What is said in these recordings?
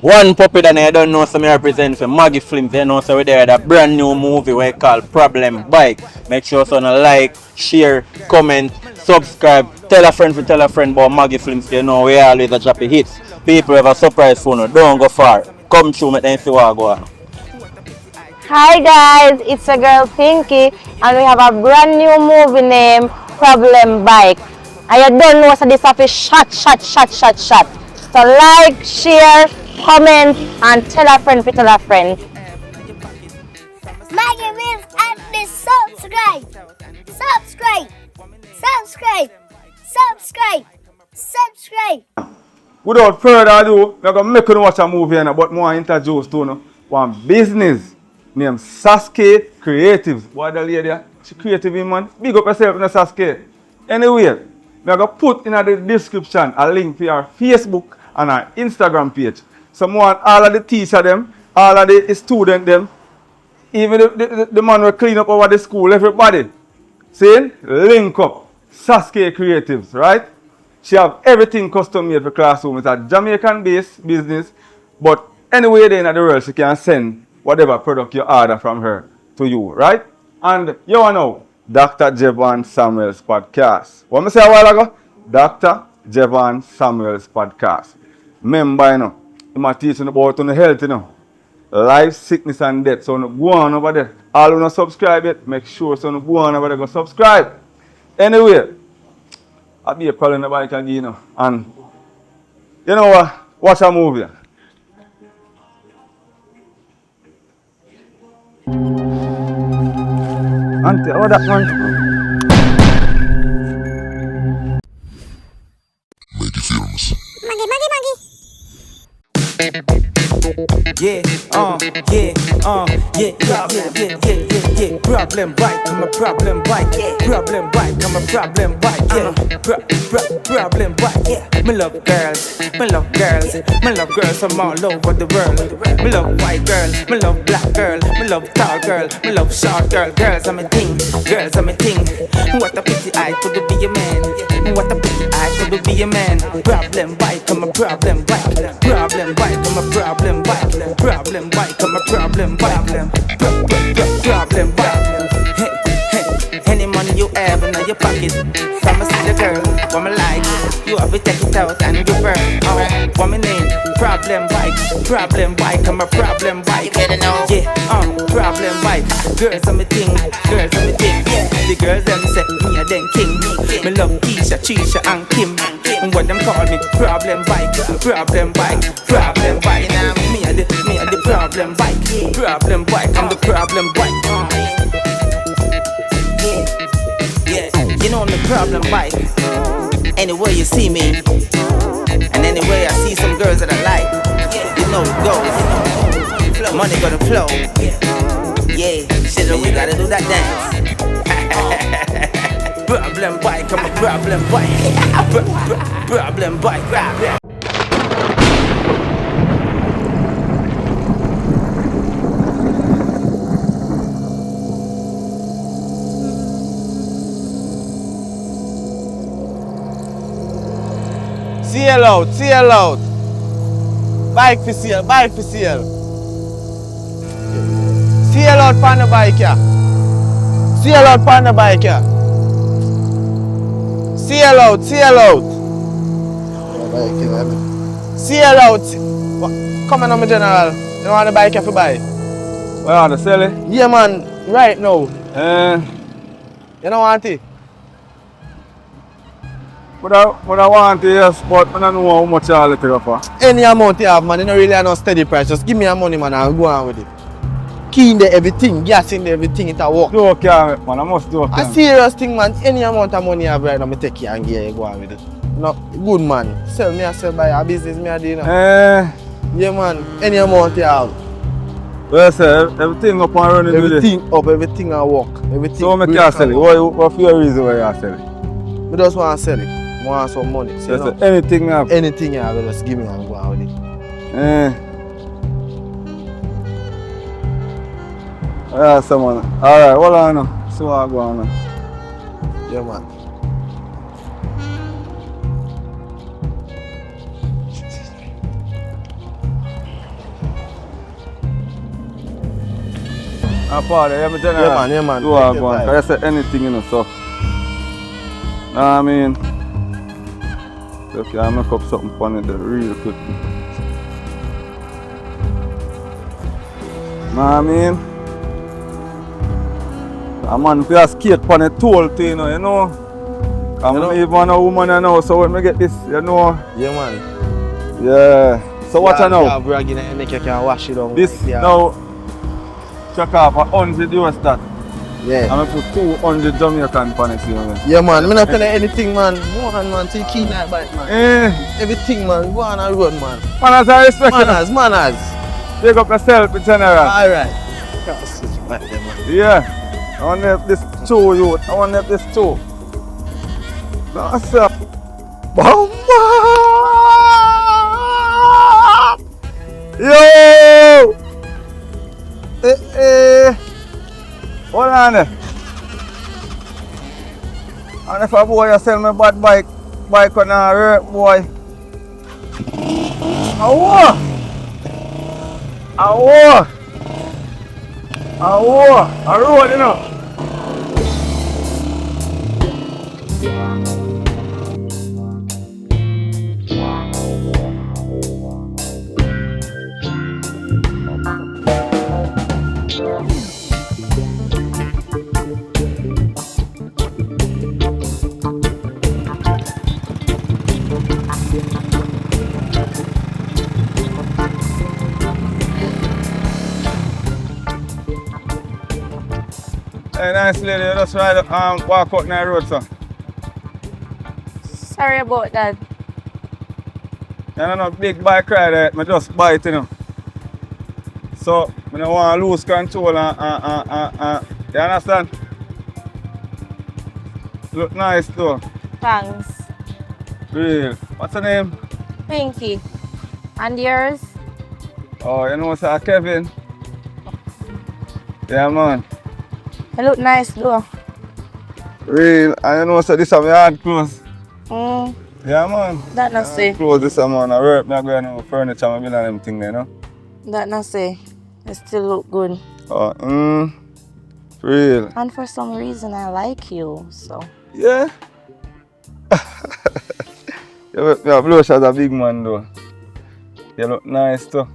One puppy that I don't know, so I represent for Maggy Films. You know, so we're there that brand new movie we call Problem Bike. Make sure so like, share, comment, subscribe, tell a friend about Maggy Films. You know, we always a drop hits. People have a surprise for you. Don't go far. Come through, make them see what go on. Hi guys, it's a girl Pinky and we have a brand new movie named Problem Bike. And you don't know so this stuff is shot. So like, share, comment and tell a friend to tell a friend. Maggy Films and the subscribe. Without further ado, we're going to make you watch a movie now, but more introduce to one business named SASKE Creatives. What the lady, she creative man. Big up yourself in the SASKE. Anyway, we're going to put in the description a link to our Facebook and our Instagram page. So more all of the teacher them, all of the student them, even the man will clean up over the school, everybody. See? Link up. SASKE Creatives, right? She have everything custom made for classroom. It's a Jamaican based business, but anywhere there in the world she can send whatever product you order from her to you, right? And you know, Dr. JEVON Samuel's podcast. What I say a while ago? Dr. JEVON Samuel's podcast. Remember, you know, I'm teaching about health, you know. Life, sickness and death. So go on over there. All who not subscribe yet, make sure so go on over there, go subscribe. Anyway, I'll be a problem nobody can give, you know. And you know what? Watch a movie. Auntie, how that man? Maggy Films. Maggy. Yeah. Problem bike, I'm a problem bike. Problem bike, I'm a problem bike. Yeah. Problem bike. Me love girls, me love from all over the world. Me love white girl, me love black girl, me love tall girl, me love short girl. Girls are my thing. What a pity I could be a man. What a pity I could be a man. Problem bike, I'm a problem bike. Problem bike, I'm a problem bike. Problem bike, I'm a problem bike. Problem bike. Hey, any money you have in your pocket, from a see the girl, what I like, you have to take it out and give her. What my name? Problem bike, I'm a problem bike. Yeah, problem bike. Girls are my thing. Yeah, the girls them say me a them king. Me love Keisha, Trisha and Kim. And what them call me problem bike. Now me a the problem bike. I'm the problem bike. Yeah, you know I'm the problem bike. Anywhere you see me, and anywhere I see some girls that I like, you know it goes. Money gonna flow. Yeah, shit, we gotta do that dance. Problem bike, I'm a problem bike. Problem bike. CL out. Bike for sale. CL out on the bike, yeah. CL out. CL out. Come on, my general. You want the bike here for buy? Well, to sell it? Yeah, man. Right now. You don't want it? But I want it, yes, but I don't know how much I'll let it for. Any amount you have, man. You don't really have no steady price. Just give me your money, man, and I'll go on with it. Key in there, everything. Gas in there, everything. It'll work. Do okay, man. I must do okay. A serious thing, man. Any amount of money you have right now, I take care and give you go on with it. No, good, man. Sell me, I sell by a business, me, I do, you know. Yeah, man. Any amount you have. Well, sir, everything up and running. Everything up, everything will work. Everything. So, I can't sell it. What's your reason why you sell it? I just want to sell it. I want some money. So, yes, sir. Anything you have? Anything you have, just give me and go on with it. Yeah, someone. Alright, hold on now. See what I go on now. Yeah, man. Party, yeah, me general. Yeah, man. Do what I want. Cause I say anything, you know, so. Nah, I mean. Okay, I'll make up something funny there real quick. Nah, I mean. A man fi a skate on a toll thing, you know. I'm even a woman you know, so when I get this, you know. Yeah, man. Yeah. So watch out now. Yeah, bragging and make you can wash it down. This yeah. now, check off $100 that. Yeah. I'm gonna put 200 Jamaican on it, you know. Yeah, man. I'm not telling anything, man. More than man, till key night bite, man. Everything, man. Go on and run, man. Manners I respect you. Manners. Take up yourself in general. Alright. Yeah. I want to have this too, you. I want to have this too. That's up. Bomba! Yo! Hold on there. And if a boy you sell me bad bike on a work, boy. Awo! A road, you know. Hey, nice lady, you just ride walk out the road, sir. Sorry about that. You know, no big bike rider, I just buy it, you know. So, I don't want to lose control you understand? Look nice though. Thanks. Real. What's your name? Pinky. And yours? Oh, you know, sir, Kevin. Yeah, man. You look nice though. Real. And you know, sir, this is my hard clothes. Yeah, man. That not say. Clothes this man. I work, I go on furniture, I build them things, you know. That not say. It still look good. Oh, real. And for some reason I like you, so. Yeah. Your blush as a big man though. You look nice too.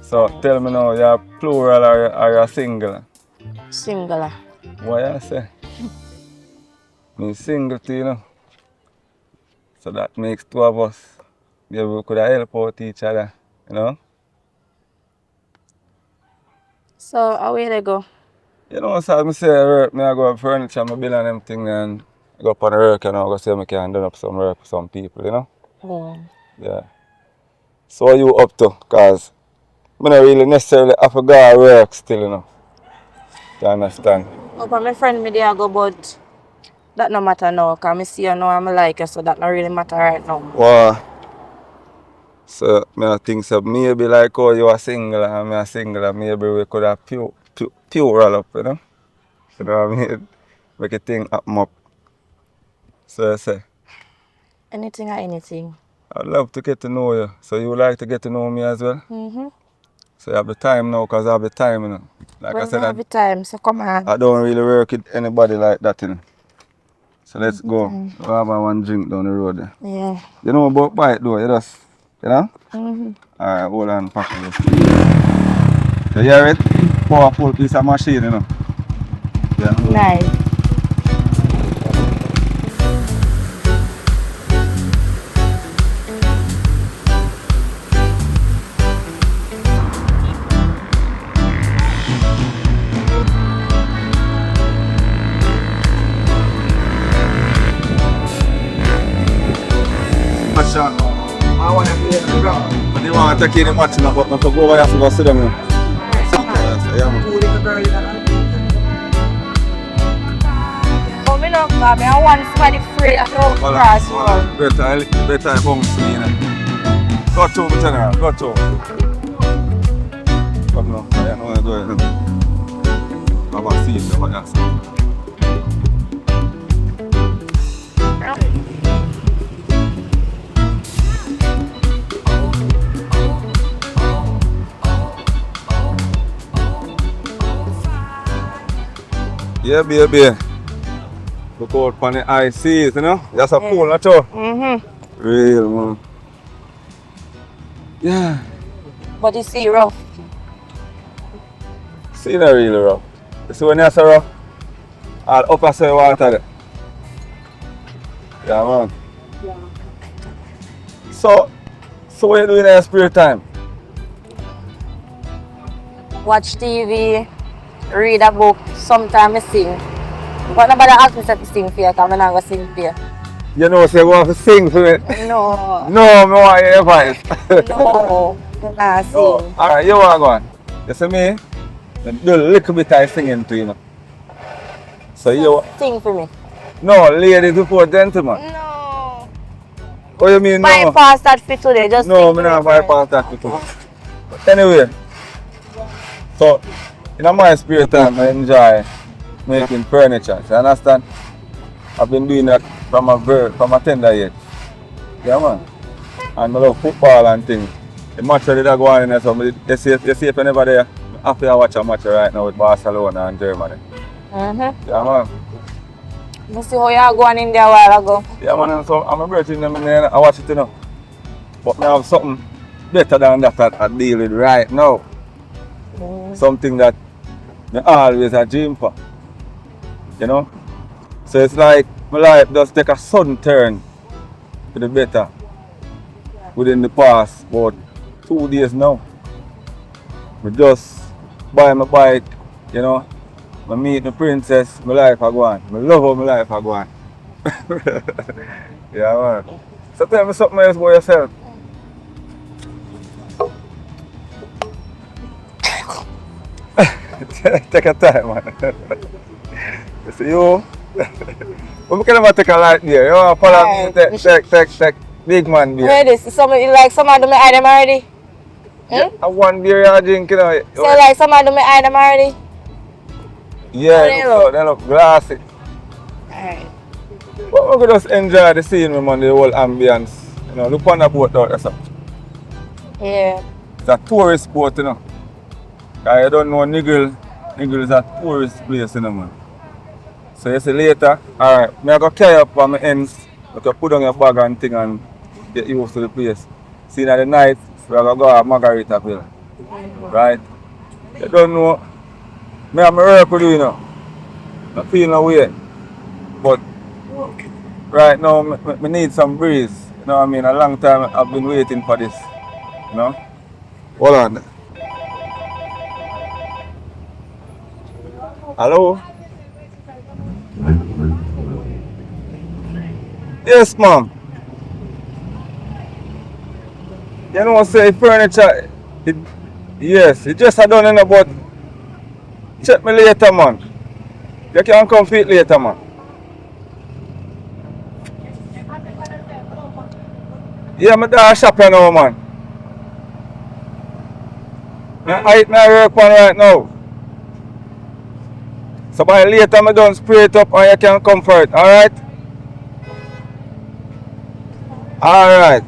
So tell me now, you're plural or you're single? Singular. What you say? Me single too, you know. So that makes two of us. Yeah, we could help out each other, you know? So how will they go? You know, so I say I work, I go up furniture, I build on them thing and I go up on the work and I go see if I can do up some work for some people, you know? Yeah. So what you up to? Cause I don't really necessarily have to go to work still, you know. You understand? Oh, but my friend me there go, but that no matter now, cause I see you know I'm like you, so that not really matter right now. Wow. So I think so maybe like oh you are single and me a single and maybe we could have plural up, you know? You know what I mean? Make a thing happen up. So I say. Anything or anything. I'd love to get to know you. So you would like to get to know me as well? So you have the time now because I have the time, you know. Like Well, I said, have the time, so come on. I don't really work with anybody like that, you know. So let's go. We'll have one drink down the road there. Yeah. You know about bike though, you just, you know? Alright, hold on, pack this. You hear it? Powerful piece of machine, you know. Yeah. Nice. I want to play on the ground. But they want to take in the match now, but I have to go over here to go sit down. Yeah, man. Oh, me no come. I want somebody free at all cross. Better bounce me, you know. Go to me, General. Go to me. Come now. I know I go ahead. Have a seat over there. Yeah, baby. Look out for the high seas, you know? That's a pool, not true? Real, man. Yeah. But you see rough. See that really rough. You see when you say rough? All upper side water there. Yeah, man. So what you doing in your spare time? Watch TV, read a book, sometimes I sing. But nobody ask me to sing for you, because I'm not going to sing for you. You know, say you want to sing for me? No. No, I want your advice. No, I'm not sing. Alright, you want to go on? You see me? I do a little bit of singing to you know. So you... Sing for me. No, ladies before gentlemen. No. What you mean no? Bypass that for today, just No, sing I'm not for me. bypass that for today. But anyway, so in my spare time I enjoy making furniture, you understand? I've been doing that from a tender age. Yeah man. And I love football and things. The match that go on in there, so you see if anybody there, after I watch a match right now with Barcelona and Germany. Yeah man. You see how you going in there a while ago? Yeah man, and so I'm a virgin and I watch it you know. But I have something better than that I deal with right now. Something that I always a dream for. You know? So it's like my life does take a sudden turn to the better within the past about 2 days now. I just buy my bike, you know. I meet my princess, my life I go on. I love how my life I go on. Yeah man. So tell me something else about yourself. Take a time man. You see you? We can take a light beer. You want to follow me? Take big man beer. Where is some like some of them I them already? Yeah, one beer you drink, you know. So like some of them I them already? Yeah, they look glassy. Alright. But we could just enjoy the scene, man, the whole ambience. You know, look on the boat out there, so. Yeah. It's a tourist spot, you know. I don't know Niggle is a tourist place, you know, man. So you see later, alright, I go carry up on my ends, you can put on your bag and thing and get used to the place. See at the night, we are going to go to Margaritaville. Right? You don't know, I have my work to do, you know. I feel no way. But right now, I need some breeze. You know what I mean? A long time I've been waiting for this. You know? Hold on. Hello? Yes, ma'am. You know, say furniture, yes, it just I don't know, but check me later, man. You can come fit later, man. Yeah, I'm at shop here now, man. I work one right now. So by later, I'm done spray it up and you can come for it, alright? Alright.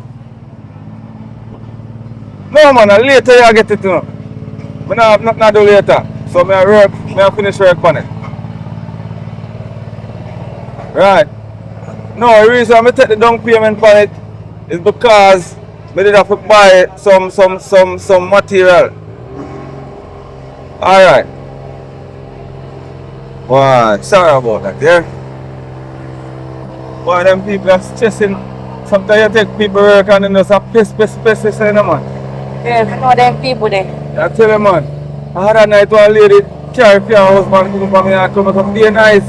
No man, later you get it, you know. I not do later. So I finish work on it. Right. No, the reason I take the down payment on it is because I did have to buy some material. Alright. Wow, sorry about that, yeah? Why them people are stressing. Sometimes you take people work and then there's a piss, you know, man. Yeah, I know them people there. I tell you, man, I had a night one lady carry for her husband come from me and come up be nice.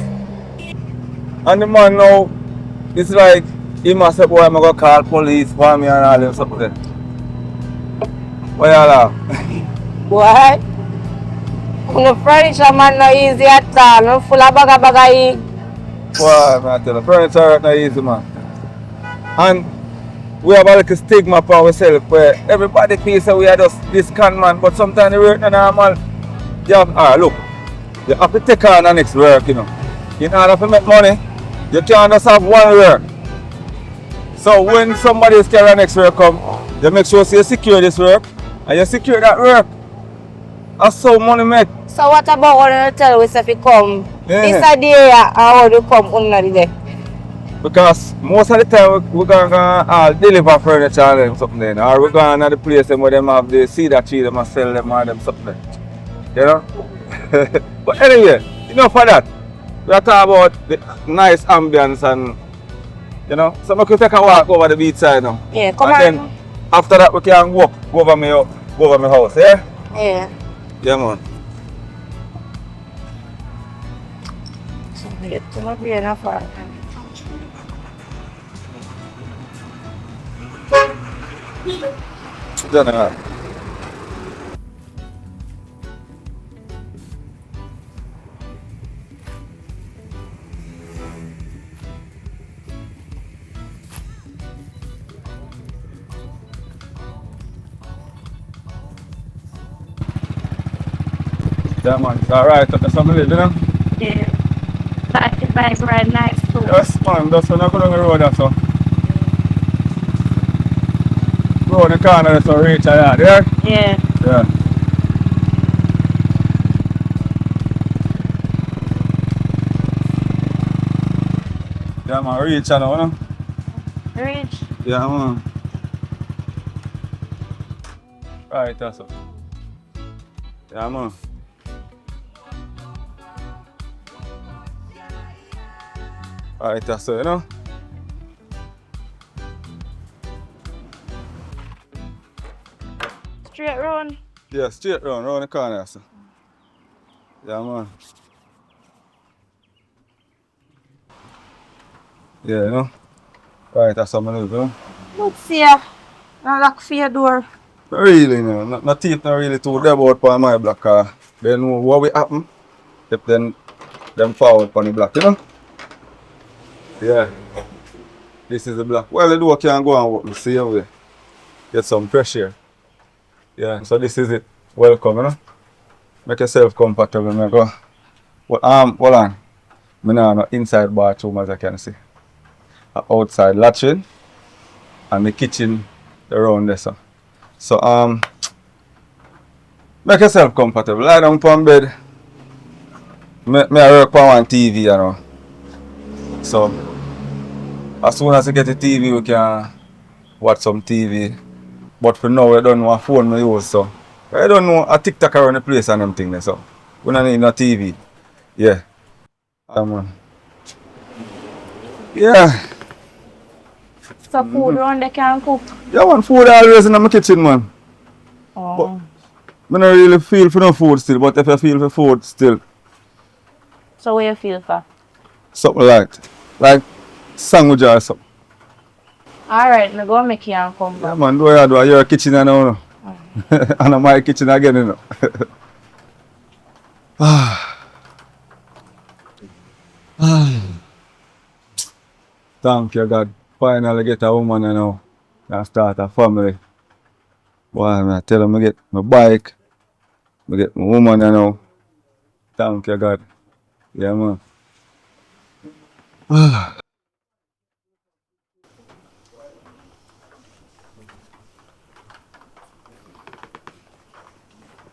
And the man now, it's like, he must say, boy, I'm going to call police for me and all them stuff there. Why you laugh? What? No furniture man no easy at all. No full of baga. Boy, man, I tell you, furniture not easy, man. And we have a little stigma for ourselves where everybody feels that we are just this con man, but sometimes the work not normal. You have, look, you have to take on the next work, you know. In order to make money, you can't just have one work. So when somebody is carrying the next work come, you make sure you secure this work and you secure that work. That's how money make. So what about when you tell us if you come This Yeah. a day how do come under the day. Because most of the time we're gonna deliver furniture and them something then. Or we're going to the place them where them have the cedar tree them and sell them or them something then. You know? But anyway, enough for that. We are talking about the nice ambience and you know. So we could take a walk over the beach side now. Yeah, come and on. then after that we can walk go over my house, yeah? Yeah. Yeah man. So we get to not be enough for Yeah, man. Yeah man, it's alright. That's something you know? Yeah. That bike ride nice too. Yes man, that's when I go down the road that's so. Round the corner so reach a yard, yeah? Yeah. Yeah. Yeah man, reach a now, no? Reach. Yeah man. Right, that's so. Yeah man. Right, that's so, you know? Straight round. Yeah, straight round the corner so. Yeah man. Yeah, you know? Right, that's how I live, you know? Let's see ya. Now lock for your door. Not really, you know. Not teeth not really too there about on my block. They know what will happen if them forward on the block, you know? Yeah. This is the block. Well, the door can go and walk the same way. Get some fresh air. Yeah, so this is it. Welcome, you know? Make yourself comfortable, man. Go. Well, hold on. I know no inside bathroom as I can see. A outside latrine and the kitchen around there. So make yourself comfortable. Lie down on bed. Me I work on one TV, you know. So as soon as you get the TV, we can watch some TV. But for now, I don't know what phone I use, so I don't know a TikTok around the place and them things. So we don't need no TV. Yeah. Yeah. So food round they can cook. Yeah, man, food always in my kitchen, man. Oh. But I don't really feel for no food still, but if I feel for food still, So what you feel for? something like sandwich or something. Alright, I go make you and come Yeah, back. man, do you do? Your kitchen now, no? And my kitchen again, you know. Thank you, God. Finally get a woman, you know, and start a family. Boy, I tell them I get my bike, I get my woman, you know. Thank you, God. Yeah, man.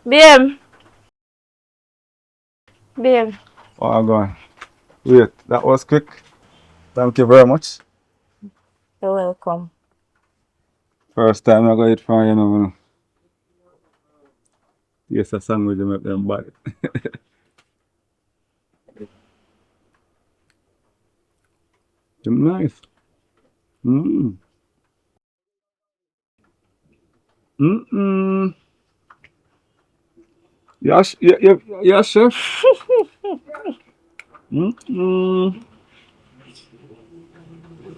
Babe. Babe. Oh, God. Wait, that was quick. Thank you very much. You're welcome. First time I got it from you know. Yes, a sandwich they make them bad. Them nice. Mm. Mm-mm. Yes, yes, chef. Mm-mm.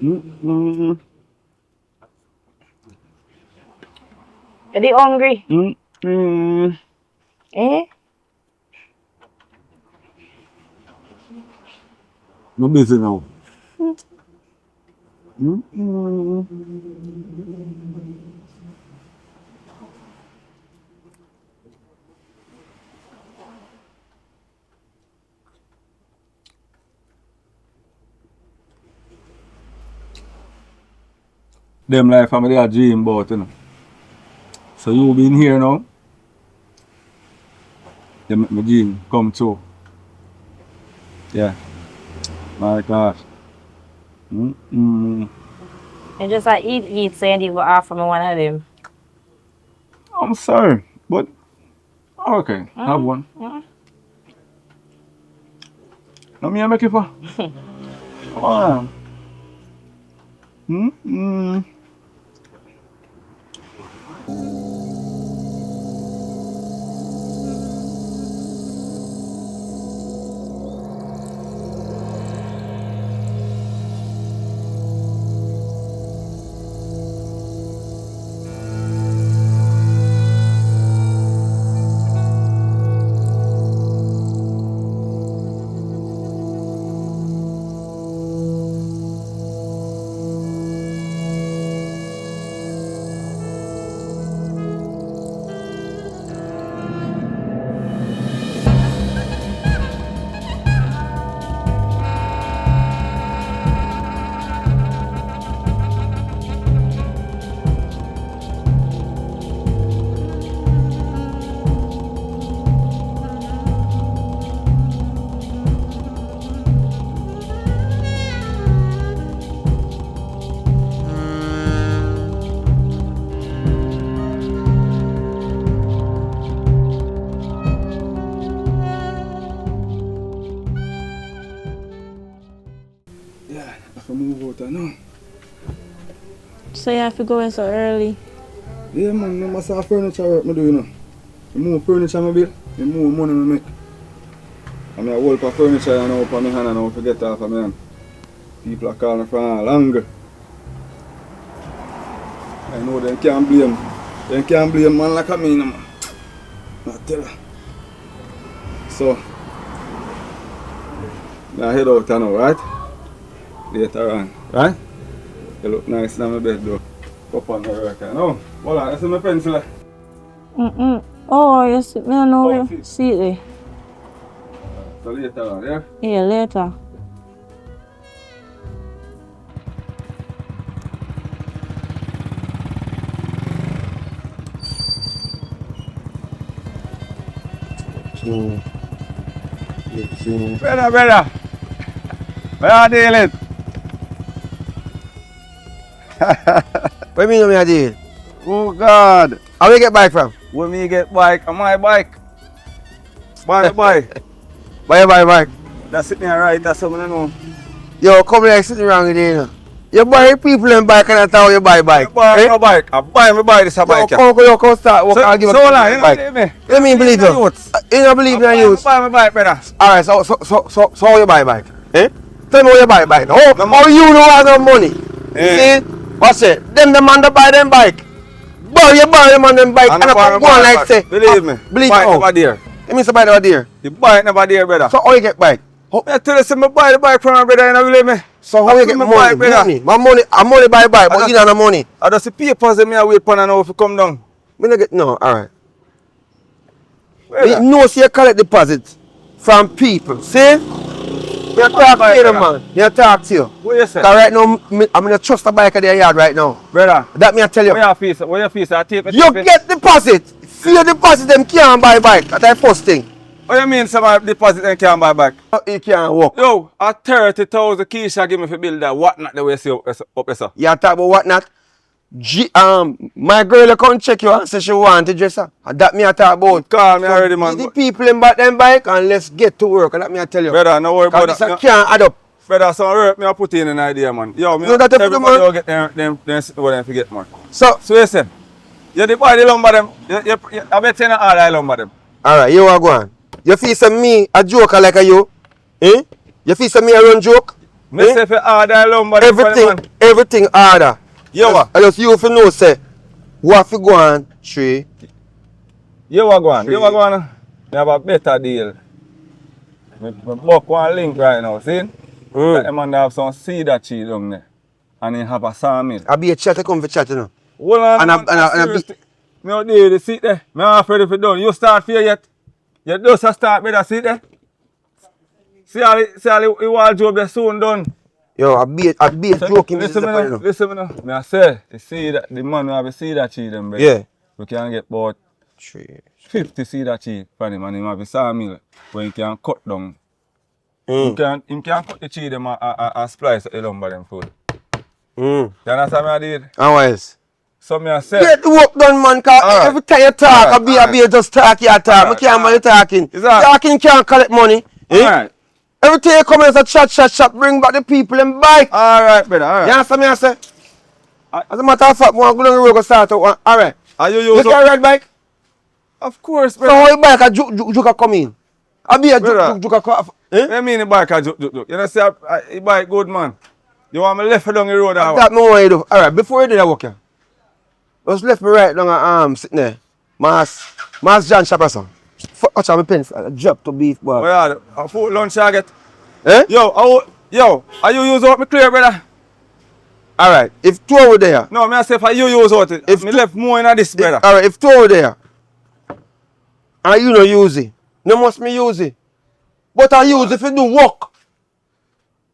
Mm-mm. Are you hungry? Mm-mm. Eh? I'm busy now. Mm-mm. Them life family a dream about, you know. So you been here now. They make my dream come true. Yeah. My gosh. Mm-mm. And just like eat, Sandy will offer me one of them. I'm sorry, but okay, have one. No me I make it for. Come on. Mm-mm. Yeah, I have to move out now. So you have to go in so early. Yeah, man, no matter furniture work I do, you know. I move furniture I build, I move money I make. I mean, I hold for furniture and up on my hand and I forget off of my hand. People are calling from long. I know they can't blame. They can't blame man like me, man. I tell you. So, I head out now, right? Later on, right? You look nice in my bed though. Up on the work, you know. Hold on, that's my pencil. Oh, you see, I don't know Oh, you see it there. So later on, yeah? Yeah, later. Brother. Where are you dealing? What mean me a deal? Oh God. How we get bike from? When me get bike, on my bike. Buy my bike. Buy a bike. That's it there right, that's something I know. Yo, come like sitting around with you, you know. You buy people and bike and that's how you buy bike. I buy eh? my bike. I buy my bike, this a bike. Come start work and give So a hold on, you bike. don't believe me? You mean believe you? You don't believe me in use? I buy my bike, brother. Alright, so how you buy bike? Eh? Tell me how you buy bike. How you don't have no money? Eh. See? What's it? Them the man that buy them bike. Boy, you buy them on them bike and I come go on like say. Believe me. Believe bike me. never there. You mean somebody over there? The bike never there, brother. So how you get bike? I tell you, say me buy the bike from my brother, you don't believe me? So how you get my money? bike, brother. My money buy bike, but you don't have no money. I just see papers that me I wait for now if you come down. Me no get no, alright. Brother. You know, see you collect deposits from people. See? Me a talk to you, man. Me a talk to you. What you say? Cause right now, I'm gonna trust a bike at their yard right now. Brother. That me I tell you. What your face? I tape it. You get deposit. If you deposit, them can't buy bike. That's the first thing. What you mean somebody deposit and can't buy back? You can't walk. Yo, a 30,000 Keisha give me for build that. What not the way see up there, sir? You talk about what not? My girl you come check you and say she want to dress her. That me I talk about. Call me already, man. The people in back them bike and let's get to work. That me I tell you. Brother, no worry about Cause that. this can't add up. Brother, some work me I put in an idea, man. Yo, me No, that everybody man. will get them what them forget, man. So You say, you the boy the lumber them. I bet you not all I lumber them. alright, you are going. You feel some me a joker like a you? Eh? You feel some me a run joke? Me say for all I lumber them for the man. Everything harder. Yo, what? I just you for know say what if you go on tree? You what go on? You what go on? Me have a better deal. Me book one link right now, see? That man have some cedar tree down there. And he have a sawmill. I be a chat to come for chat, you know. Hold on, And I seriously. Me out there, the seat there. Me not afraid if you done. You start fear yet? You just start better seat there. See all the wardrobe there soon done. Yo, I be a joking business. Listen me now, listen me now. Me I say, the man who have a cedar tree them, bro. Yeah. We can get about Tree. 50 cedar tree from him and him have a sawmill where he can cut down Him can cut the tree them and splice the lumber them food. You understand me I did? And what else? So me I say. Get the work done, man, cause Alright. every time you talk, I be just talk your talk. I Alright, can't man talking. Is that- Talking can't collect money. Alright. Every time you come in as a chat, bring back the people and bike. Alright, brother, You alright. understand me I say? As a matter of fact, I'm going to go start out one. Alright. Are you You use can ride bike? Of course, So brother. how you bike a juke come in? I be a Brother. juke come. What do you mean the bike a juk. You know say the bike good man. You want me left down the road or That what? me want you do. Alright, before you do that work here. Just left me right down sitting there. Mass John Shopper son. Watch out my pens. Drop to beef bar. Oh yeah, a full lunch I get. Eh? Yo, are you use out me clear, brother? Alright, if two over there. No, me I say for you use out it. If Me two- left more in this, brother. Alright, if two over there. And you no use it. No must me use it. But I use it if you do work.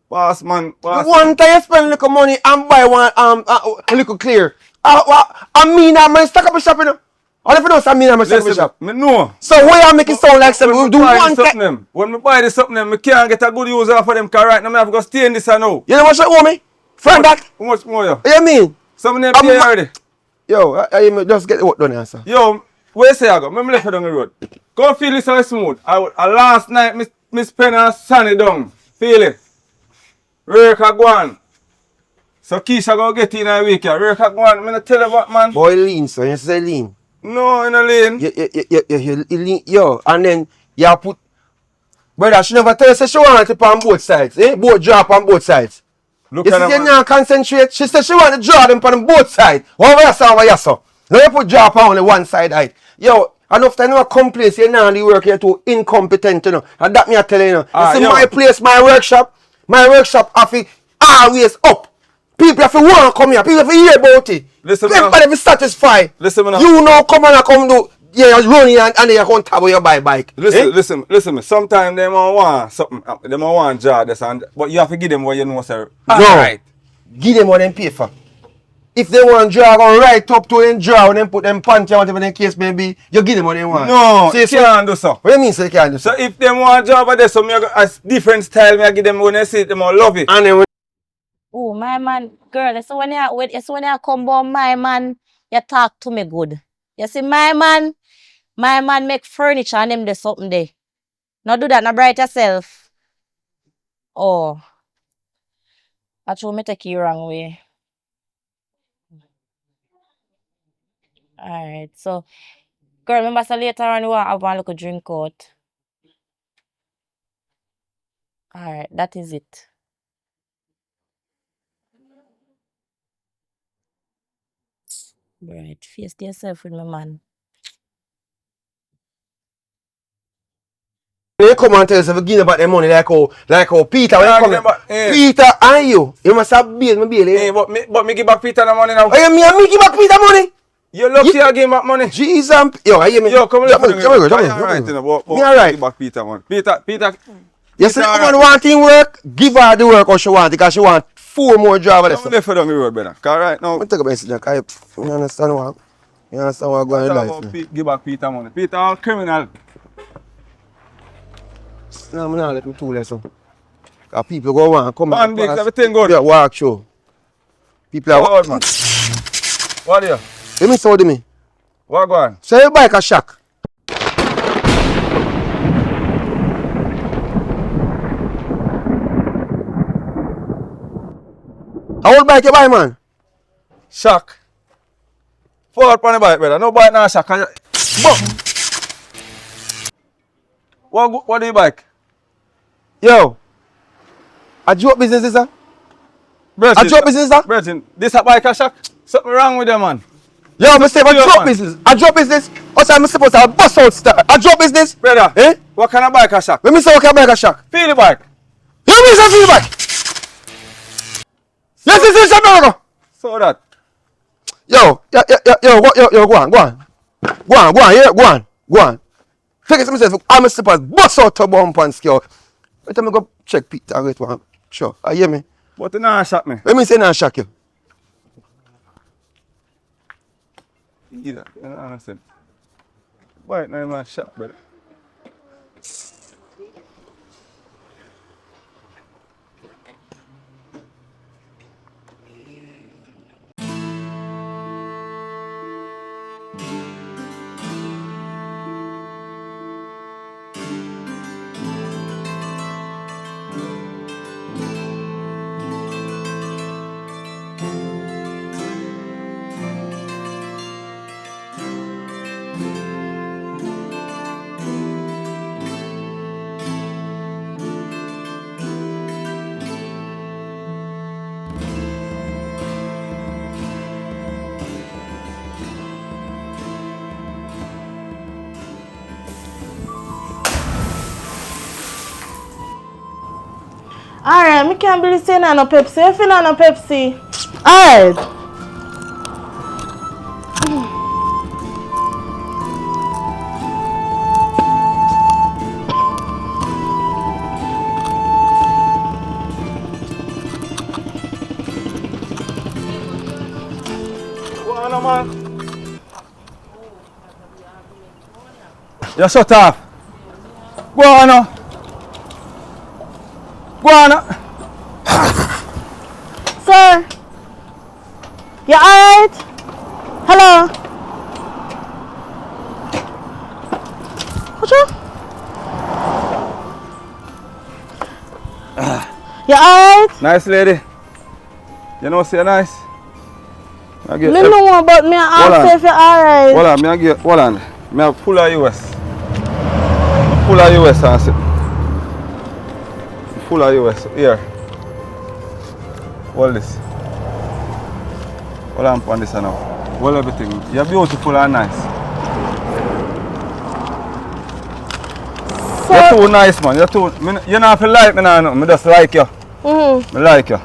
Boss man, boss. The one time you spend a little money and buy one a little clear. I mean I'm gonna stack up a shop, you know. All if you don't say I mean I'm gonna stack up a Listen, shop. me know. So why you make it sound like something we do one time? When me buy this something them, me can't get a good use out for them car right now. Me have to go stay in this and now. You know what you owe me? Friend that? How much more yo? You mean? Some of them I'm pay ma- already. Yo, I just get the work done here, sir. Yo, where say I go? Me left it down the road. Go feel it so smooth. Last night me spend a sunny down. Feel it. Work a go on. So Keisha gonna get in a week here. Work a go on. Me not tell you what man. Boy lean, so you say lean. No, in a lane. You lean, yo, and then you put. Brother, she never tell you say she want it on both sides, eh? Both drop on both sides. Look You at see, them. you now concentrate. She said she want to draw them on both sides. Over you so. Now you put drop on only one side height. Yo, enough time you complain, say now the work here too incompetent, you know. And that me I tell you, you know. You see yo. my place, my workshop have to always up. People have to want to come here. People have to hear about it. Listen, Everybody have to satisfy. Listen, man. You know, come on and come do. Yeah, you run here and then you come tap your bike. Listen, listen me. Sometimes they might want something. They might want job this and but you have to give them what you know, sir. No. Right. Give them what them pay for. If they want draw, go right up to them draw and then put them panty or whatever the case may be, you give them what they want. No, See, you can't do so. What do you mean, so you can't do So so? if they want job at this, so me a different style, me I give them when they see it, them all love it. And then when Oh, my man, girl, you see when you come born, my man, you talk to me good. You see, my man make furniture and them do something there. No do that, no bright yourself. Oh. I told me take you wrong way. Alright, so, girl, remember so later on you want to have one little drink out. Alright, that is it. Right, face to yourself with my man. you come and tell us if you give about them money like how Peter, when Yeah, you give them come back, eh. Peter and you must have bail, Hey, but me give back Peter the money now. Oh, you mean me give back Peter money? You lucky you give back money. Jesus, yo, I hear me. Yo, come Jump on, on, jump on, jump on, alright, you know, but Me alright. give back Peter one. Peter. You see, Peter, woman want in work, give her the work or she want because she want 4 more drivers. I'm left down the road, brother. Cause right now, Let me take a message, you understand what? You understand what going on in talk life? about Man? give back Peter money. Peter all criminal. No, I'm not let me too less. Because people go on, come Man, big, everything good. Yeah, walk show. People are What, man? What here? Let me say what do me. What go on? So your bike a shock. How old bike you buy, man? Shock. Forward on the bike, brother. No bike now, shock. Boom. What do you bike? Yo. A joke business is that? A joke business is that? Brethren, this a bike a shock. Something wrong with them, man. Yo, I say a Yo, joke man. business. A joke business. Also, I'm supposed to have bus out start. A joke business. Brother, Eh? what kind of bike a shock? Let me say what can bike a shock. Feel the bike. You mean something bike? Yes, it's a burger. So that. Yo, go on. Take it to myself, I'm a slippers, bust out to bump and skill. Let me go check Peter and wait one. Sure, I hear me. But you not shock me. Let me say now shock you. Either. You don't understand. Bike not even shock, brother. Alright, me can't believe saying no Pepsi. If you know no Pepsi. Alright. Go on, man. You shut off. Go on. Go on. Sir. You alright? Hello? What's up? You alright? Nice lady. You know, say nice. I get Me know about me. Hold I'll on. say if you alright. Hold on, hold on. Me have full of US. Full of US, I say. Full of US. Here. Hold this. Hold on on this now. Hold everything. You're beautiful and nice. So, You're too nice, man. You not feel like me now. I just like you. I like you.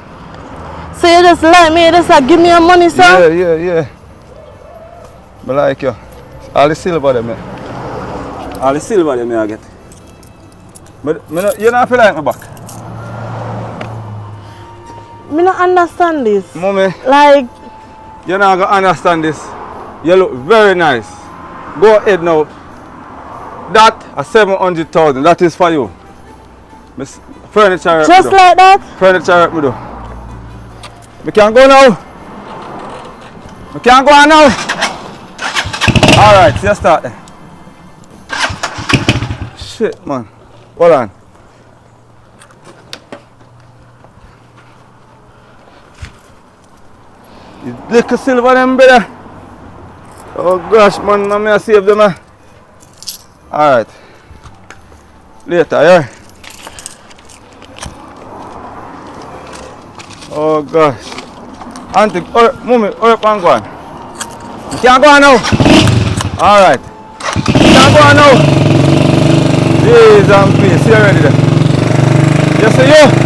so you just like me, you just like give me your money, sir? Yeah. I like you. All the silver them, all the silver them I get. But you not feel like me back. Me not understand this. Mommy, Like, you're not gonna understand this. You look very nice. Go ahead now. That is 700,000. That is for you. Miss furniture. rep just me do. like that? Furniture rep me do. We can go now. We can go on now. All right, so you start then. Shit, man. Hold on. You little silver them, brother. Oh gosh, man, I may save them. All right. Later, yeah. Oh gosh. Auntie, mommy, hurry up and go on. You can't go on now. All right. You can't go on now. Jeez, I'm pleased. You ready then? Yes, sir, you.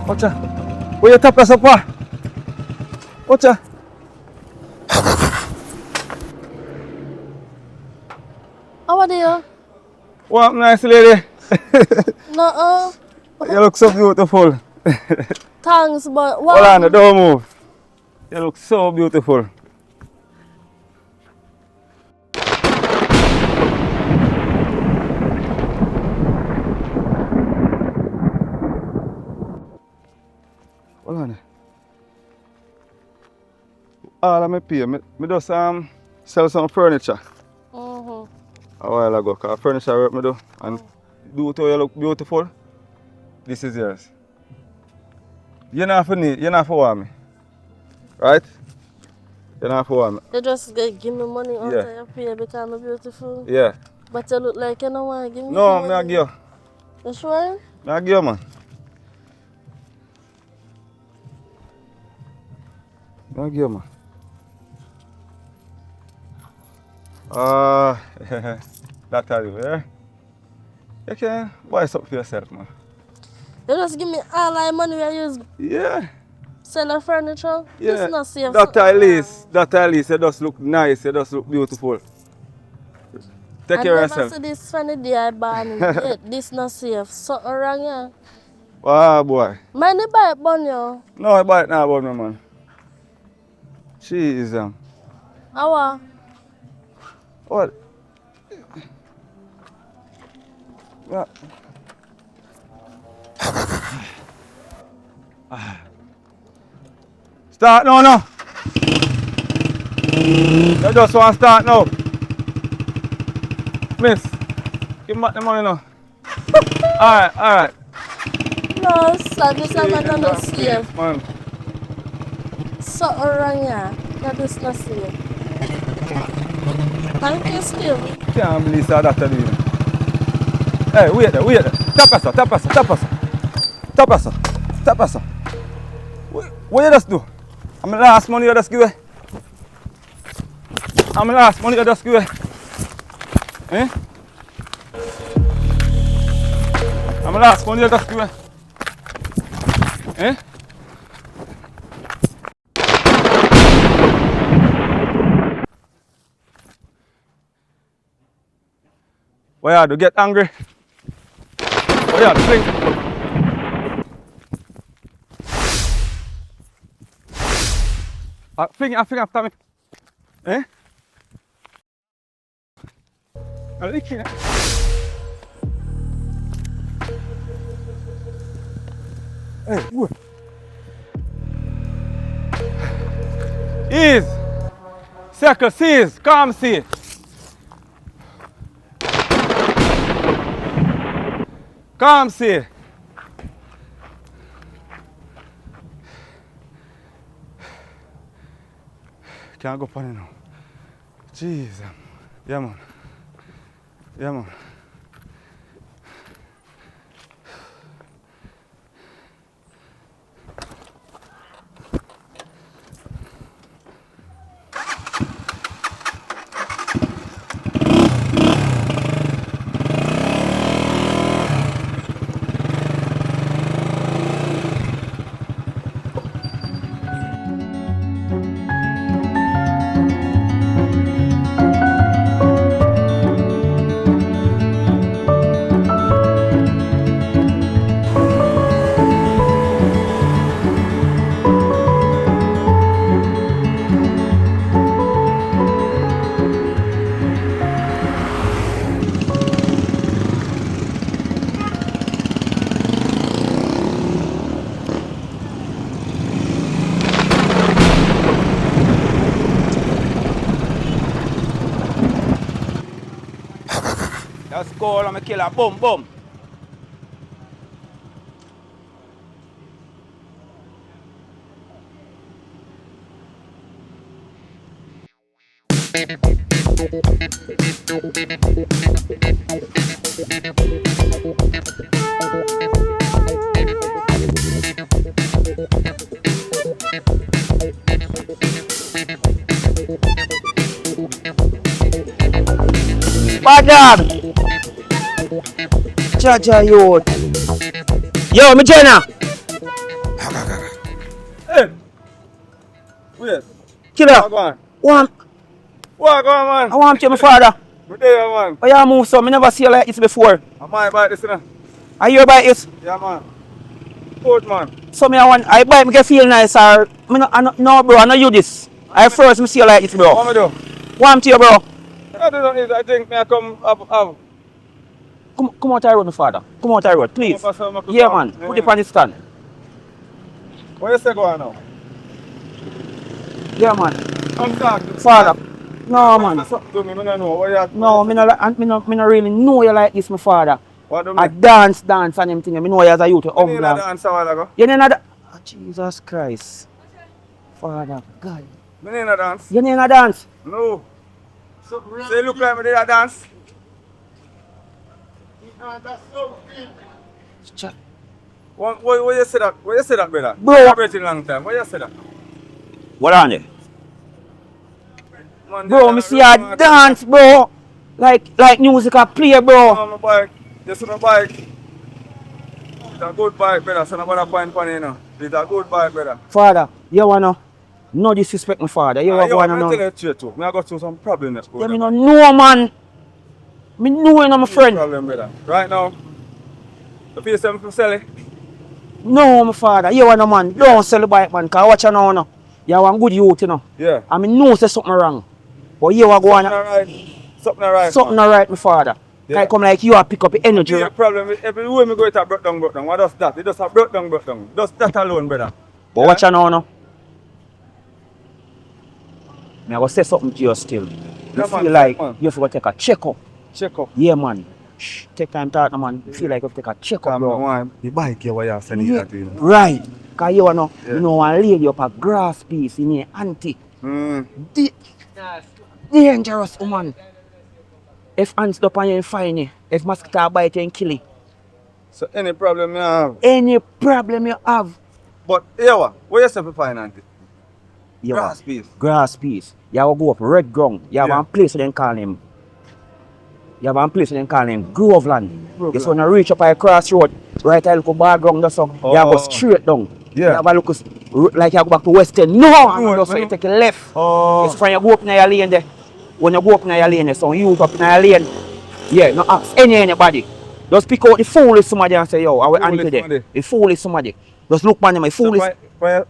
Watch out. Where you tap us up? Watch out. How are you? What nice lady. No, You look so beautiful. thanks, but Hold what? on, don't move. You look so beautiful. Hold on. All of me pay. Me just sell some furniture a while ago. Cause furniture work me do. And do to you look beautiful. This is yours. You not for need, you not for want me. Right? You not for want me. You just give me money Yeah. after you pay because I'm beautiful. Yeah. But you look like you don't want to give me No, money. me I give you. You sure? Me I give you, man. Me I give you, man. That tell you, yeah? You can buy something for yourself, man. You just give me all my money I use Yeah. sell the furniture. Yeah. This not safe. That at least, you just look nice, you just look beautiful. Take care of I never yourself. see this funny day I born yet. This not safe. Something wrong here. Wow, boy. Mind the buy it bun you. No, I buy it now about me, man. Jeez, How? What? Yeah. Start now, no. You just want to start now. Miss, give back the money now. Alright. No, sir, this is not safe. Man. Something wrong here. That is not safe. Thank you still. Can't believe that to do. Hey, wait there. Tap us. What you just do? I'm the last money you just give away. Eh? I'm the last money you just give away. Eh? What you do? Get angry? What you do? Fling? Fling after me. Eh? I'm licking it. Hey, what? Ease. Circle, seize, calm, see. Calm, see. Can't go funny now. Jeez. Yeah, man. Let's go, I'm a killer. Boom. Badam! Jaja youth. Yo, me Jenna. Hey! Wait. Killer. What What? go on, man? I want you, my father. Good day, man. Oh, you move so. I never see you like this before. I might buy this, you know. Are you buy it? Yeah, man. Good, man. So I buy me get feel nice or no bro, I know you this. I first me see you like this, bro. What me do? Want to you, bro. I don't need, I think me I come up. Come out the road, my father. Come out the road, please. Yeah, man. Put it on the stand. What you say go on now? Yeah, man. I'm talking. Father. No, man. Something to me, I don't know. What you No, me not really know you like this, my father. What do I me? dance and them thing. Me know you as a youth. You need a dance a while ago. You need a oh, Jesus Christ. Father, God. You need a dance? You need a dance? No. So you look like me did a dance? What you say that? What you say that, brother? Bro. I've been long time. What you say that? What on there? Man, Bro, me see a dance, bro. Like music a play, bro. On my bike. You see my bike? It's a good bike, brother. So nobody point on it, you know. It's a good bike, brother. Father, you wanna no disrespect my father. You wanna know. I'm telling you too. I got through some problem that's Yeah, me no know, man. Me know you know my friend. Problem, brother. Right now, the PS7 for sell it. No, my father. You wanna man. Don't sell the bike, man. Cause watch you now, no. You want good youth, you know. Yeah. I mean, know say something wrong. But you are going Something alright. something alright, my father. Yeah. Like come like you are pick up the energy. The problem every way me go it a broke down. What does that? It just a broke down. Just that alone, brother. But watch you now, no. Me I go say something to you still. You Yeah, feel man, like man. you have to go take a check up. Check up. Yeah, man. Shh, take time to talk, no, man. Feel like you have to take a check up, bro. The bike here where you send it at you. Right. Because you know, Yeah. you know, one lady up a grass piece in here, Auntie. Mm. Dangerous woman. If ants up on you and find you, if mosquito bite you and kill you. So any problem you have? Any problem you have, But here what you say for find Auntie? you Grass have piece. grass piece. You will go up red ground. You have Yeah. one place where they call him. You have one place where they call him Groveland. You just want to reach up a crossroad, right a little bar ground, that's so. You have to go straight down. Yeah. You have a look like you go back to Western. No, just so you take a left. Oh. It's when you go up in your lane there. When you go up in your lane, so you up in your lane. Yeah, no ask anybody. Just pick out the foolish somebody and say, yo, I will Foolish Auntie there. somebody. The foolish somebody. Just look man, my foolish.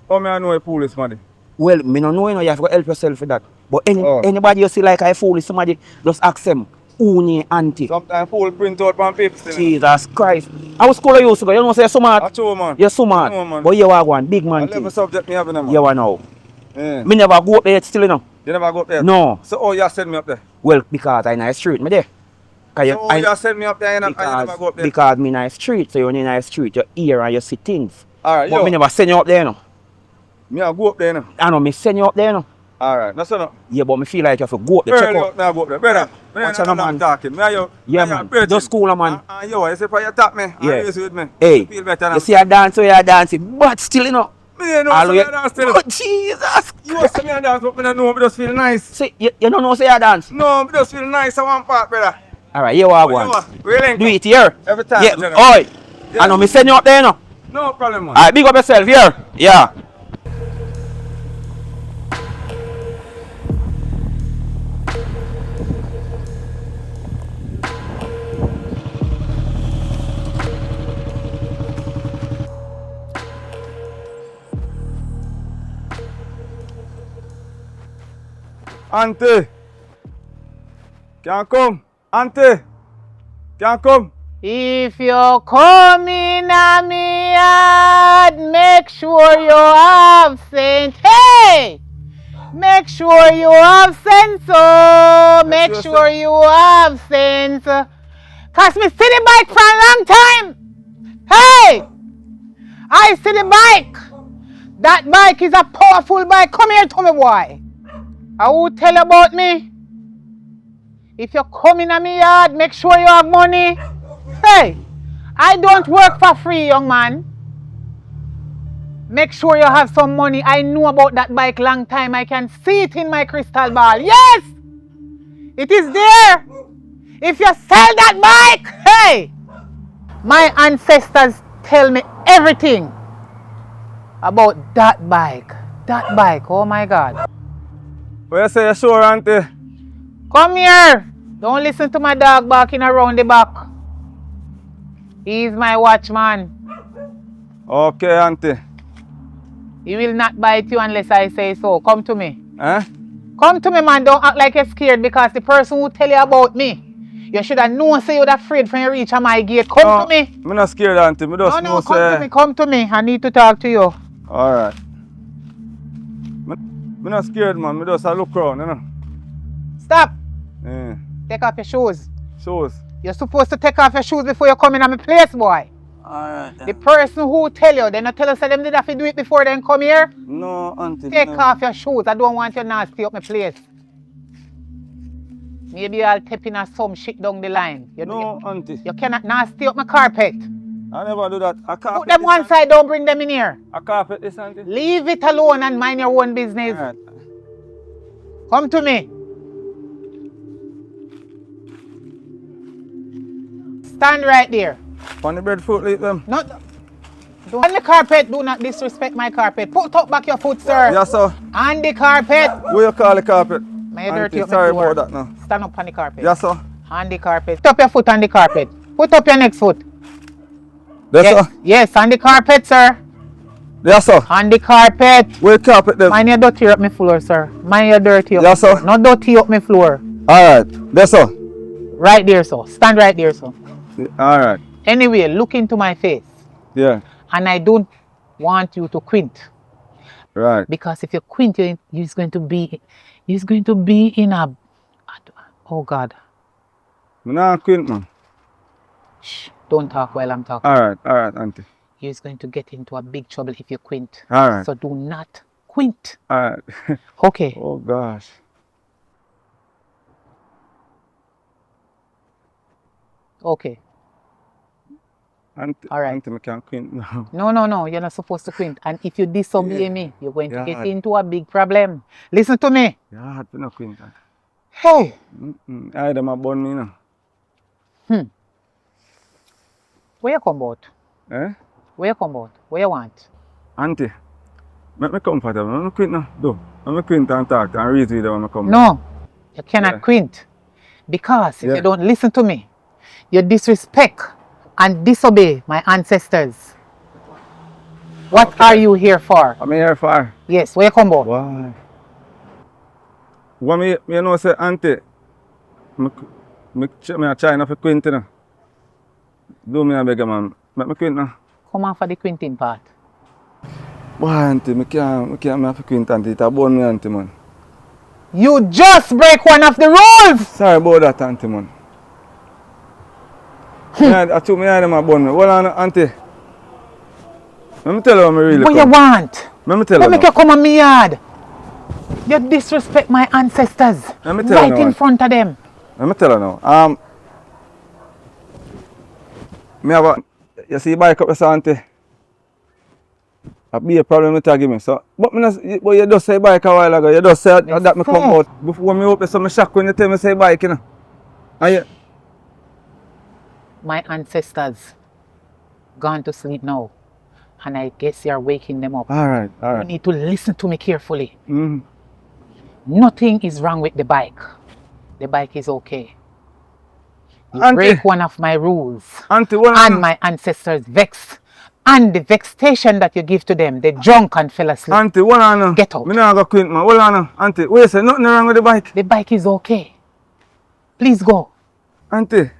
How may I know a police money? Well, me no know, you know, you have to help yourself for that. But Oh. anybody you see like I foolish somebody, just ask them, who ni Auntie? Sometimes fool print out on paper still. Jesus Christ. I was school you to go, you know say you're so I smart. told man. You're so smart. No, man. But you are one big I man level thing. subject me having a man. You are now. Yeah. Me never go up there still, you know. You never go up there? No. So oh you send me up there? Well, because I nice street, me there. Cause So oh you send me up there and you never go up there? because me nice street, so you're in a nice street, you hear and you see things. Alright, But yo. me never send you up there, you know. Me I go up there now. I know me send you up there, you know. Alright, that's enough. Yeah, but me feel like you have to go up there, check Early out. up, me I go up there. Brother, Watch out, man. talking. Me and you. Yeah, me and man. you preaching. Just cool, man. And yo, you say for you tap me. Yeah. And you with me. Hey, You feel better now. you see a dance, you dance, but still, you know. Me don't know All so we- me a dance still. Oh, Jesus! You see me a dance but me don't know, me just feel nice. See, you don't know say you dance? No, me just feel nice at one part, brother. Alright, you are Oh, one. you are. We link Do up. it here. Every time, Yeah, general. oi. Yeah. I know me send you up there, you know. No problem, man. Alright, big up yourself here. Yeah. Auntie. Can come. Auntie. Can come. If you come in a me yard, make sure you have sense. Hey! Make sure you have sense. Oh, make sure you have sense. Cause me see the bike for a long time. Hey! I see the bike. That bike is a powerful bike. Come here to me, boy. I will tell you about me. If you come in a me yard, make sure you have money. Hey, I don't work for free, young man. Make sure you have some money. I know about that bike long time. I can see it in my crystal ball. Yes, it is there. If you sell that bike, hey, my ancestors tell me everything about that bike. That bike, oh my God. What you say, you sure, Auntie? Come here. Don't listen to my dog barking around the back. He's my watchman. Okay, Auntie. He will not bite you unless I say so. Come to me. Eh? Come to me, man. Don't act like you're scared because the person who tell you about me, you should have known say you're afraid when you reach my gate. Come to me. I'm not scared, Auntie. Me just No, know come say... to me. Come to me. I need to talk to you. Alright. I'm not scared, man. I just look around, you know. Stop. Yeah. Take off your shoes. Shows. You're supposed to take off your shoes before you come in my place, boy. Alright. The person who tell you, they not tell us that them did have to do it before they come here. No, Auntie. Take no. off your shoes. I don't want you nasty up my place. Maybe I'll tap in some shit down the line. No, Auntie. You cannot nasty up my carpet. I never do that. I can't. Put them one side, don't bring them in here. I carpet this, Auntie. Leave it alone and mind your own business. Alright. Come to me. Stand right there. On the breadfruit, leave them. No, on the carpet, do not disrespect my carpet. Put up back your foot, sir. Yes, sir. On the carpet. What you call the carpet? May you dirty Auntie, up my sorry floor. about that now. Stand up on the carpet. Yes, sir. On the carpet. Put up your foot on the carpet. Put up your next foot. Yes, Yes, sir. yes, on the carpet, sir. Yes, sir. On the carpet. Where carpet them? Mind you dirty up my floor, sir. Mind you dirty up. Yes, my sir. floor. Not dirty up my floor. Alright. Yes, sir. Right there, sir. Stand right there, sir. Alright. Anyway, look into my face. Yeah. And I don't want you to quint. Right. Because if you quint, you're going to be in a, oh God. Me nah quint, man. Shh, don't talk while I'm talking. Alright, Auntie. You're going to get into a big trouble if you quint. Alright. So do not quint. Alright. Okay. Oh gosh. Okay. Auntie, Alright. Auntie, me can't quint now. No. You're not supposed to quint. And if you disobey me, you're going to get Yeah. into a big problem. Listen to me. Yeah, hard to no quint. Hey. I them a bun me now. Where you come about? Eh? Where you come about? Where you want? Auntie, make me comfortable. Let me quint now. Do. Let me quint and talk and read with you when I come. No. You cannot Yeah. quint. Because if Yeah. you don't listen to me, you disrespect and disobey my ancestors. What are you here for? I'm here for. Yes, where you come about? Why? What me know say Auntie, me a try not to quint now. Do me a beg man. Make me quint now. Come on for the quinting part. Why Auntie, me can't have to quint Auntie. It's a bun me Auntie man. You just break one of the rules! Sorry about that Auntie man. I took me them a bun me. Hold on Auntie. Let me tell you what me really What you come. want? Let me tell What you make now. you come on me yard? You disrespect my ancestors. Let me tell you Right now, in Auntie. front of them. Let me tell you now. Me have a, you see bike up there, Auntie. That be a problem with give me. So, but you just say bike a while ago. You just say that me come say. out. Before me open, so me shock when you tell me say bike, you know. And you, My ancestors gone to sleep now. And I guess you're waking them up. alright. You need to listen to me carefully. Mm. Nothing is wrong with the bike. The bike is okay. You Auntie. break one of my rules. Auntie, what And my ancestors vex. And the vexation that you give to them, they drunk and fell asleep. Auntie, what on now? Get out. Me not go quit, man. Hold on now. Auntie, wait, say nothing wrong with the bike. The bike is okay. Please go. Auntie,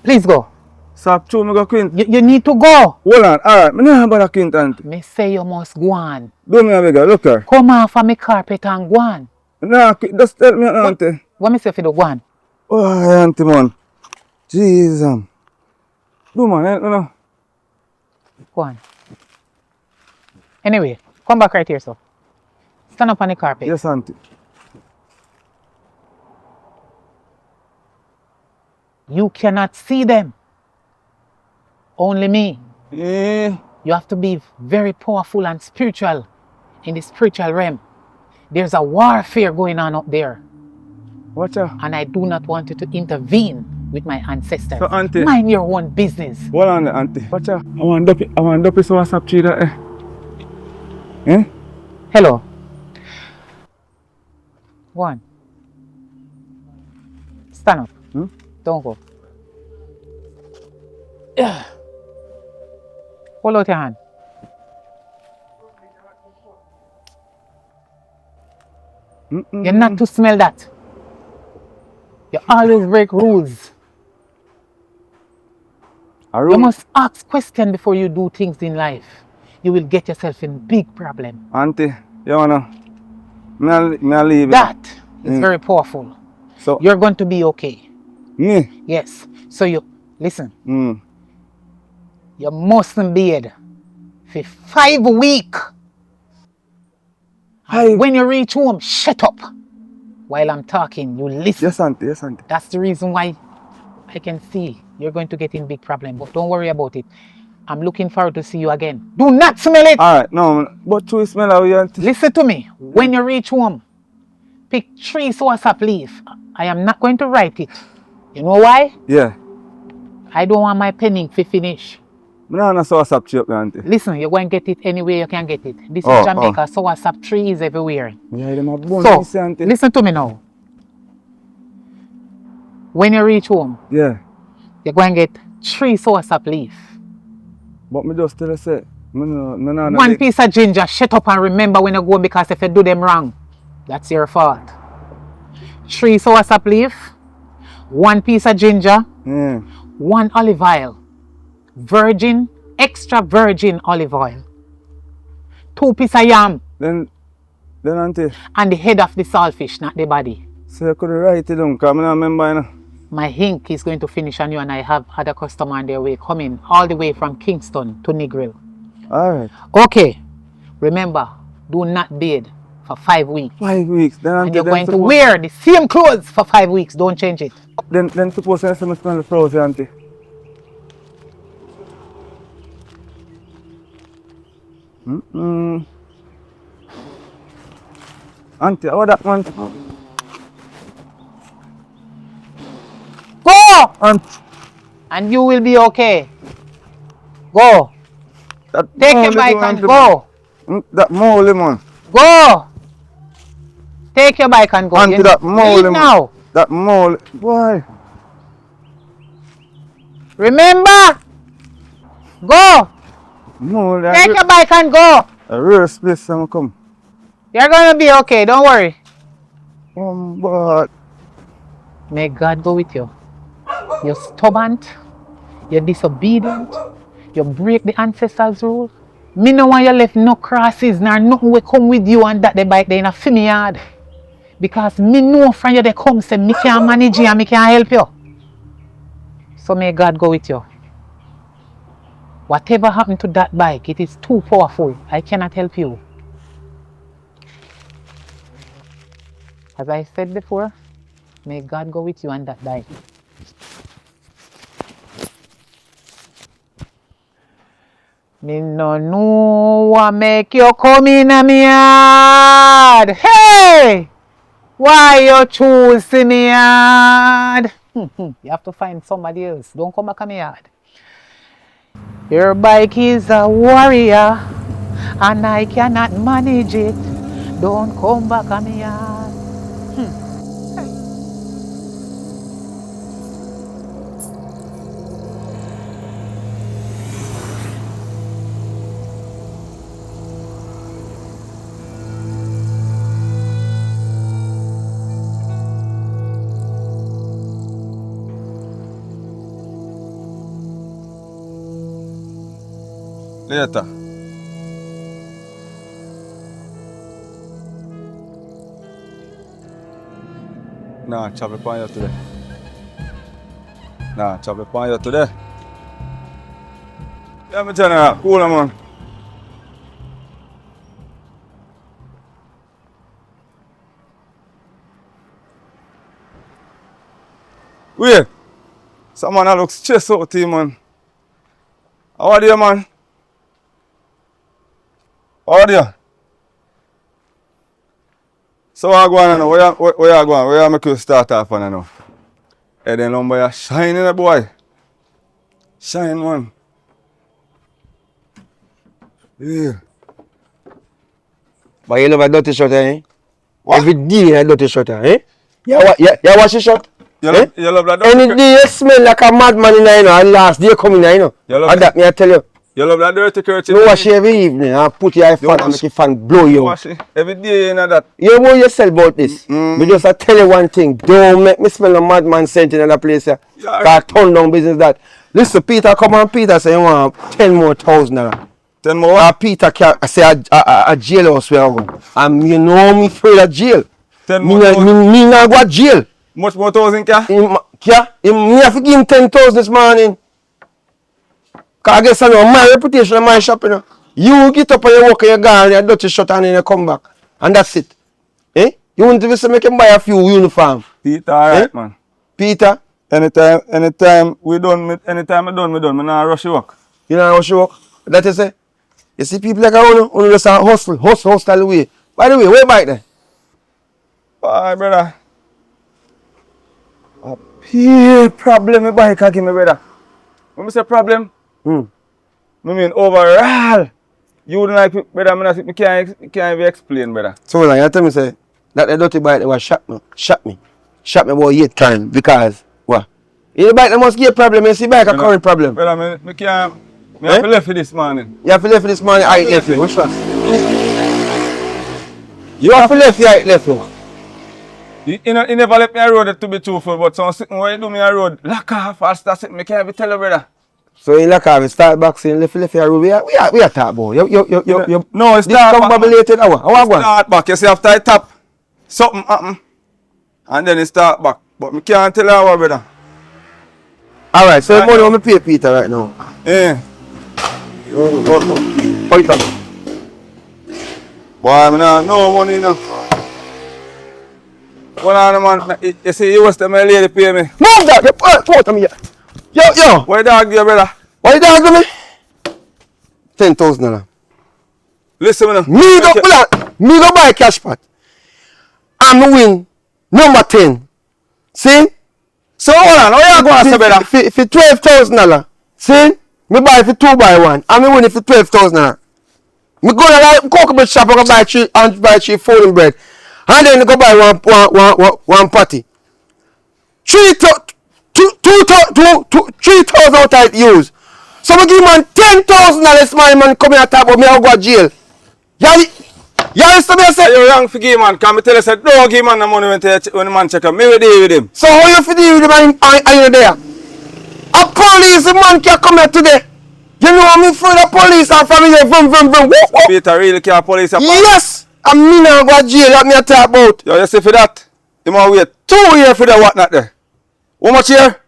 Please go. stop true, me go quit. You need to go. Hold on, alright. Me not about to quit, Auntie. Me say you must go on. Do me a bigger, look her. Come off of me carpet and go on. Nah, just tell me, Auntie. What me say for the go on? Oh, Auntie, man. Jesus. Do man, help me now. Go on. Anyway, come back right here, so. Stand up on the carpet. Yes, Auntie. You cannot see them. Only me. Eh. You have to be very powerful and spiritual in the spiritual realm. There's a warfare going on up there. Watch out. And I do not want you to intervene with my ancestors. So, Auntie. Mind your own business. Hold on, Auntie. Watch out. I want to so WhatsApp tree that, eh? Hello. Go on. Stand up. Don't go. Hold out your hand. You're not to smell that. You always break rules. You must ask questions before you do things in life. You will get yourself in big problem. Auntie, you wanna? Me leave it. That is very powerful. So, You're going to be okay. me? Yes. So you, listen, Mm. you mustn't bathe for 5 weeks. When you reach home, shut up. While I'm talking, you listen. Yes, Auntie, yes, Auntie. That's the reason why I can see you're going to get in big problem. But don't worry about it. I'm looking forward to see you again. Do not smell it. Alright, no, but you smell how you, Auntie. Listen to me. When you reach home, pick 3 soursop leaf. I am not going to write it. You know why? Yeah. I don't want my penning to finish. Me not so WhatsApp tree up there, Auntie. Listen, you're going to get it anywhere you can get it. This Oh, is Jamaica, soursop trees everywhere. Yeah, them a bun, So, you see, Auntie. listen to me now. When you reach home, Yeah. you're going to get 3 soursop leaf. But me just tell you say, no. One piece of ginger, shut up and remember when you go, because if you do them wrong, that's your fault. 3 soursop leaf, 1 piece of ginger, Yeah. 1 olive oil, virgin, extra virgin olive oil, 2 pieces of yam, Then Auntie, and the head of the saltfish, not the body. so you could write it down, because I don't remember, you know. My ink is going to finish on you, and I have other customer on their way coming all the way from Kingston to Negril. Alright. Okay, remember, do not bathe for 5 weeks. 5 weeks. Then And you're going to wear the same clothes for 5 weeks. Don't change it. Then suppose I smell the flowers, Auntie. Auntie, how that man? Go! Auntie, And you will be okay. Go. that Take your moldy bike one, and Auntie. go. That moldy man. Go. Take your bike and go. Auntie, that moldy Leave man. now. That moldy. Why? Remember. Go. Moldy. Take your bike and go. A real space I'm come. You're going to be okay. Don't worry. But May God go with you. You're stubborn. You're disobedient. You break the ancestors' rule. Me no want you left no crosses nor nothing will come with you and that the bike they in a film yard. Because me know from you they come say me can't manage you and me can't help you. So may God go with you. Whatever happened to that bike, it is too powerful. I cannot help you. As I said before, may God go with you on that bike. Me no know what make you come in a me yard. Hey! Why you choose me yard? You have to find somebody else. Don't come back to me yard. Your bike is a warrior and I cannot manage it. Don't come back to me yard. later. Nah, chop it on you today. Nah, chop it on you today. Yeah, me tell you that. Cool, man. Wait. Someone that looks stressed out to you, man. How are you, man? How are you? So what are going on now? Where you going? Where you make you start off on now? Hey, the number you shining, boy. Shine, man. Yeah. But you love a dirty shirt, eh? What? Every day a dirty shirt, eh? You wash your shirt? You Eh? love that Any dirty day you smell like a madman in there, you know, and last day coming here, you know. You love And that me I tell you. You love that dirty curtain? You wash it every evening and put your fan and wash- make your fan blow you. Wash it. Every day, you know that. You know yourself about this. Me just I tell you one thing. Don't make me smell a madman scent in another place here. Yeah. Cause turn down business that. Listen, Peter come on, Peter say you want 10 more thousand $10. 10 more? Peter say a jailhouse where I go. And you know me afraid of jail. 10 Me more thousand? me not go to jail. Much more thousand, yeah? Me have to give him 10,000 this morning. Cause I guess I know my reputation and my shop, you know. You get up and you walk and you go and you dirty shut and then you come back. And that's it. Eh? You want to say make him buy a few uniform. Peter, alright, man. Peter, Anytime I done. Me not rush you work. you know how she work? That is it. You see people like you just hustle style way. By the way, where bike there? Bye, brother. A big problem with bike give me, brother. When I say problem, I mean overall. You don't like it, brother, I can't even explain, brother. So like you tell me say that the dirty bike that was shot me about 8 times because what? The bike that must give a problem, you see bike a current problem. Brother, I can't. I have to left for this morning. You have to left for this morning, I left you. Which one? You have to left you, I left you. You never let me a road to be truthful, but some sitting where you do me a road, lock off, I'll start sitting, I can't even tell you, brother. So in like we start back saying left your road. We are talk about. You No, it's not back. discombobulated hour. How I go? Start back, you see after I tap, something happen, and then it start back. But I can't tell you how, brother. Alright, so the money I'm pay Peter right now. Yeah. Fight up. Boy, I mean, no money now. One on man, you see, you was the my lady pay me. Move that, you put me here. Yo. Why dog you, brother? Why you dog me? $10,000. Listen, man. Me go buy a cash pot. And me win number 10. See? So hold on, how you going to say, brother? For $12,000. See? Me buy it for 2 by 1. And me win it for $12,000. Me go to the coconut shop and buy 3 folding bread. And then go buy one patty. 3,000 out I use. So I give man $10,000 my man come here and talk about me I go to jail. You listen to me I say? You're wrong for give man, can me tell you say don't give man the money when the man check up. Me will deal with him. So how you fit deal with him and you there? A police man can come here today. You know me for the police and from here vroom. Peter really care police apart? Yes! And me now go to jail that me I talk about. Yo, you see for that? You must wait 2 years for the what not there. How much here?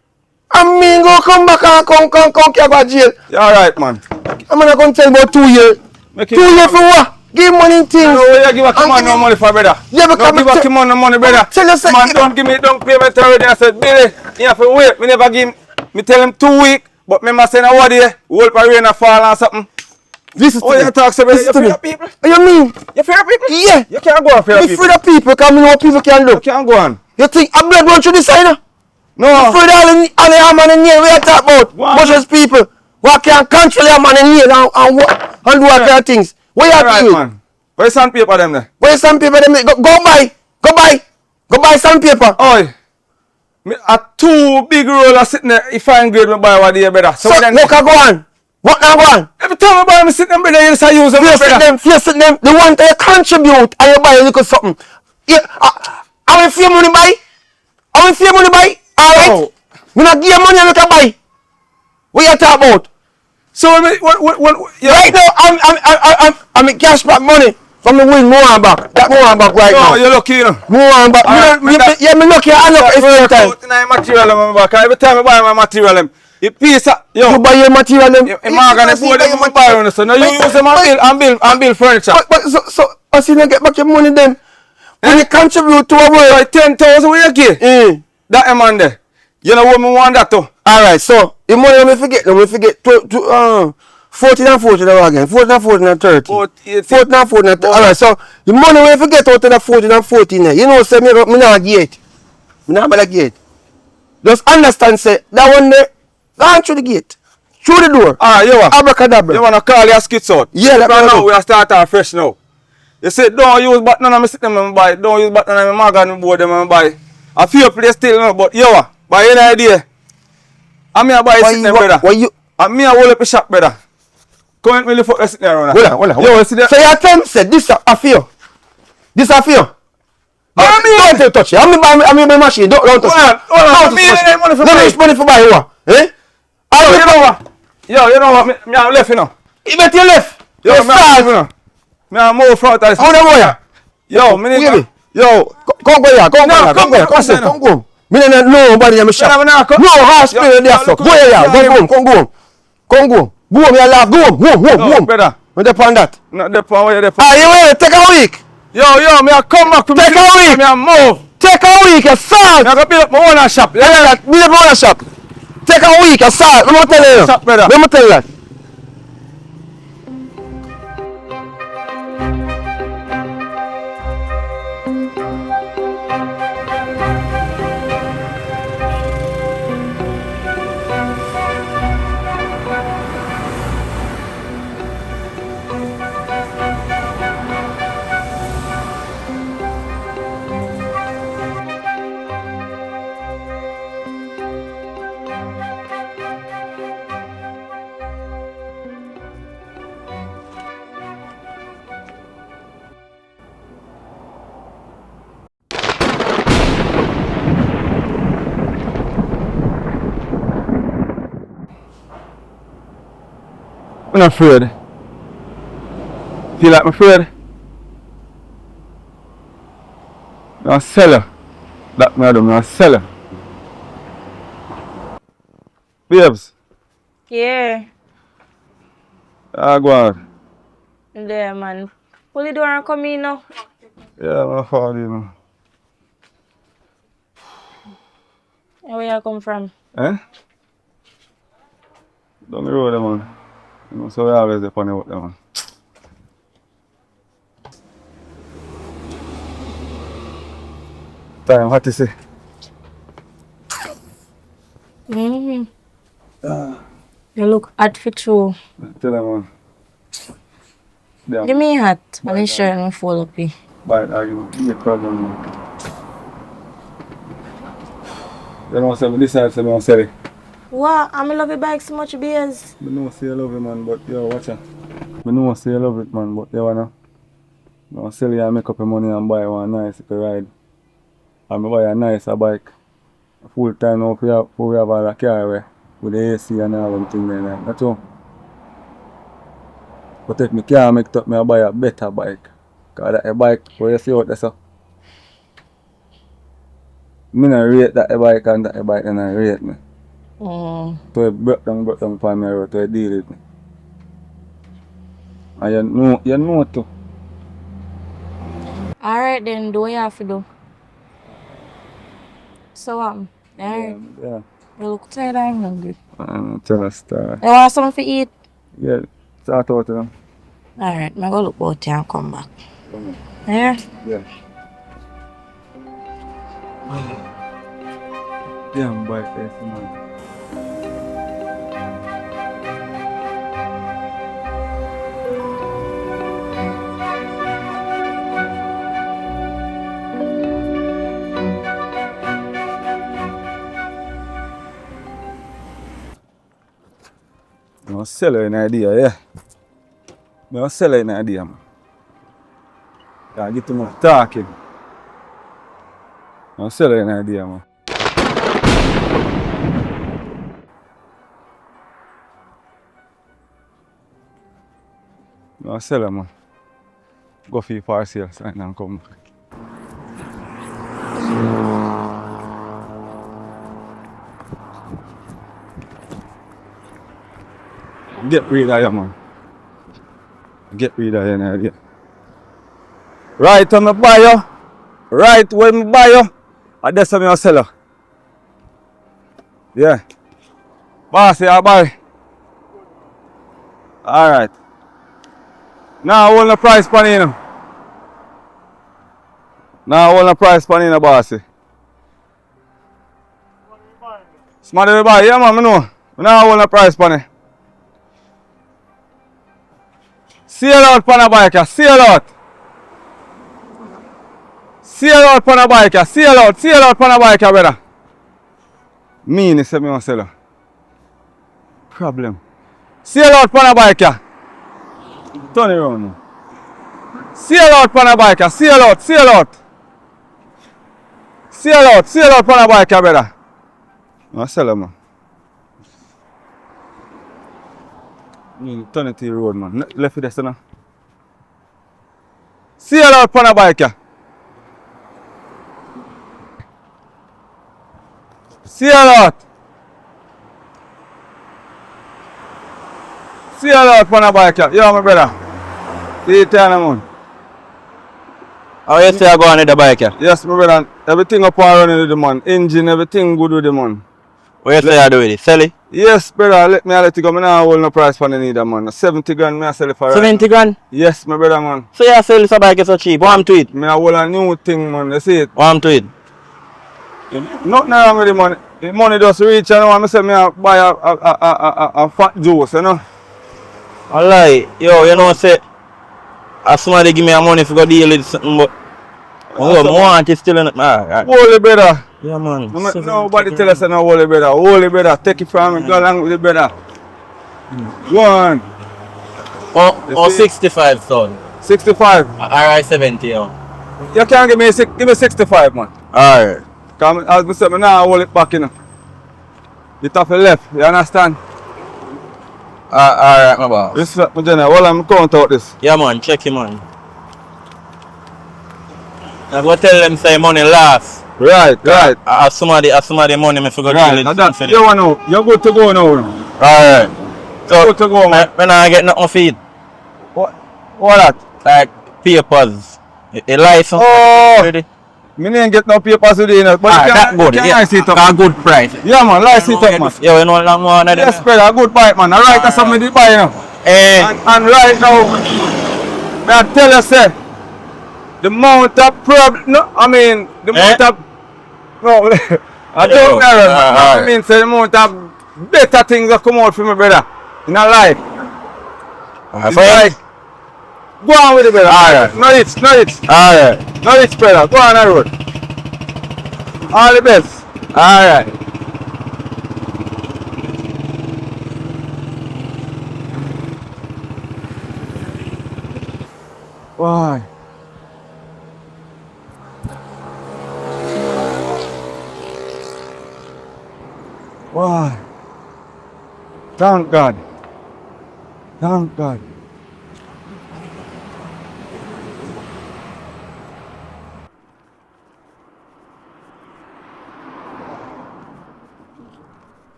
And me go come back and come go to jail. You alright, man. I'm gonna come tell about 2 years. 2 years for what? Give money things. No way you give a man no money for brother. Yeah, but don't give a man no money, brother. Tell us man, don't give me don't payment already. I said, Billy, you have to wait. Me never give him. Me tell him 2 weeks, but me must say a word here. Hold for rain and fall or something. Listen to me. You talk to me. You fear people? What you mean? You fear people? Yeah. You can't go on fear people. You fear the people because me know what people can do. You can't go on. You think a blood run through the side? No. You fear all the arm and the nail we are talking about. Bushes people what can control your man and nail and do all kind of things. What you have to do? Man. Where's sandpaper them there? Where's sandpaper them there? Go buy sandpaper. Oi. Me a 2 big rollers sitting there. If I grade me buy what there, brother. So then what can go on? What now go on? Every time I buy me sit them, brother, you just use them, brother. Face them. They want to contribute and you buy a little something. Yeah, I will fear money buy. Alright? Oh. Me not give you money and you can buy. What you talk about? So what yeah. Right now I'm in cash back money from the win more and back. That more and back right now. No, you're lucky, you know. More and back. Me lucky and look every time. Material every time I buy my material you piece of, yo. You buy your material them. You gonna board them and buy on so now you use them and build furniture. But so as you get back your money then when you contribute to a world like 10,000 what you get? That man there. You know what me want that too. Alright, so the money let me forget 14 and 14 again. 14 and 14 and 30. 14 and 14 and 30. Alright, so the money when you forget out of the 14 and 14 there, you know say me not get. Me not bother get. Just understand say that one there gone through the gate. Through the door. Alright, you want abracadabra. You wanna call your skits out? Yeah, let me know. We are starting fresh now. You say don't use button on me sit them and buy. Don't use button on me magazine board them and buy. A few place still no, but you buy any idea? I mean I buy sit them brother. Why you? And me I hold up a shop brother. Come and me look for sitting around. Hold on. Yo, see that? So you tell me say this a fear. This a fear. Don't touch it. I'm my machine. Don't touch it. Hold on. Me ain't money for buy. No money for buy what? Eh? You know what? You know what? Me have left, you know. You bet you left. Yo, me have you know. Me have more front of this. How the boy? Yo, me need. Yo, come go here. Come go. Me don't know nobody in my shop. No hospital there so. Go here. Come go. Go home, you laugh. Go home. Brother. What depend that? Not depend where you depend. Ah, you wait. Take a week. Yo, me I come back to take a week. Me I move. Take a week, you salt. Me I go build up my own shop. Yeah, build up my own shop. Take a week, you salt. Let me tell you. Shop, brother. Let me tell you that. I'm not afraid. Feel like I'm afraid? I'm a seller. That me I do, I'm a seller. Babes. Yeah. Go on. There, man. Pull the door and come in now. Yeah, my father, you know. Where you come from? Eh? Down the road, man. You know, so we always there on the work, man. Time, what to say? Mm-hmm. You look hot for true. Tell them, man. Yeah. Give me a hat and a shirt and fold up here. But I give me a problem, man. You know, so this side, so I don't sell it. What? I love your bike so much, beers. I know say I love it, man, but yo, watch out. I know say I love it, man, but you wanna sell you and make up your money and buy one nice ride. And I buy a nicer bike. Full time now we have all the car with the AC and all them things like that's all. But if I can't make it up, I buy a better bike. Because that a bike where you see out there, so. I don't rate that a bike and that a bike and I rate me. So it broke down for me road to deal with me. And you know too. Alright then, do what you have to do. So alright. Yeah. You look tired and hungry. Tell a story. You want something to eat? Yeah, start out now. Alright, I'm gonna look out here and come back. Yeah? Yeah. Yeah, I'm bike there, man. I'm sell you an idea, yeah. I'm sell you an idea, man. I get to my talking. I'm sell you an idea, man. I'm sell you, man. Go for your parcels and then come back. Get rid of you, man. Get rid of you, idea. Right when I buy you, right when I buy you, and that's when I sell you. Yeah. Boss, I buy. Alright. Now I want the price pan in. Now I want the price pan in, bossy. Somebody will buy, yeah man, I know. Now I want the price pan in. Sell out pan a bike, sell out. Sell out pan a bike, sell out pan a bike, brother. Me say me want sell out. Problem. Sell out pan a bike. Turn it around now. Sell out pan a bike, sell out. Sell out pan a bike, brother. No sell it, man. Turn it to the road, man. Left it there, now. Sell out pan a bike. Sell out. Sell out pan a bike. Yo, my brother. See it there, man. How you say I go on with the bike? Yes, my brother. Everything up and running with the man. Engine, everything good with the man. What you say I do with it? Sell it? Yes, brother. Let it go. I now hold no price for the neither, man. 70 grand, I sell it for 70 grand? Yes, my brother, man. So you sell this bike so cheap? What am to it? I hold a new thing, man. You see it? What am to it? Nothing wrong with the money. The money just reach, you know. I say I buy a fat juice, you know. I lie. Yo, you know, say, as somebody give me a money for go deal with something, but I want it still in it. Right. Holy brother. Yeah, man. Nobody tell us no holy brother. Holy brother, take it from me. Go along with the brother. Go on. Or 65, son. 65. Alright, 70, yo. You can't give me 65, man. Alright. Come, as I said, I now hold it back, you know. You have to left, you understand? Alright, my boss. Respect me, Jenna. Well, I'm count out this. Yeah, man. Check him, man. I'm going to tell them say money last. Right. I somebody money me forgot Right. Now that, you want to know, you're good to go now. Alright. So, Good to go, man. when I get nothing for it, What that? like papers, a license, Oh. ready? Me didn't get no papers today, you know, but you That good, can yeah, lice it up. a good price. Yeah, man, lice it up, man. Yeah, we know long one of them. Yes, brother, a good bike, man. All right, that's something to buy, you know. And right now, may I tell you, say, the amount of problem, no, I mean, the amount of, no, I don't know, I mean, say, the amount of better things that come out from me, brother, in a life. It's like, go on with it, brother. Alright. No it's. Alright. No it's, brother. Go on the road. All the best. Alright. Why? Why? Thank God. Thank God.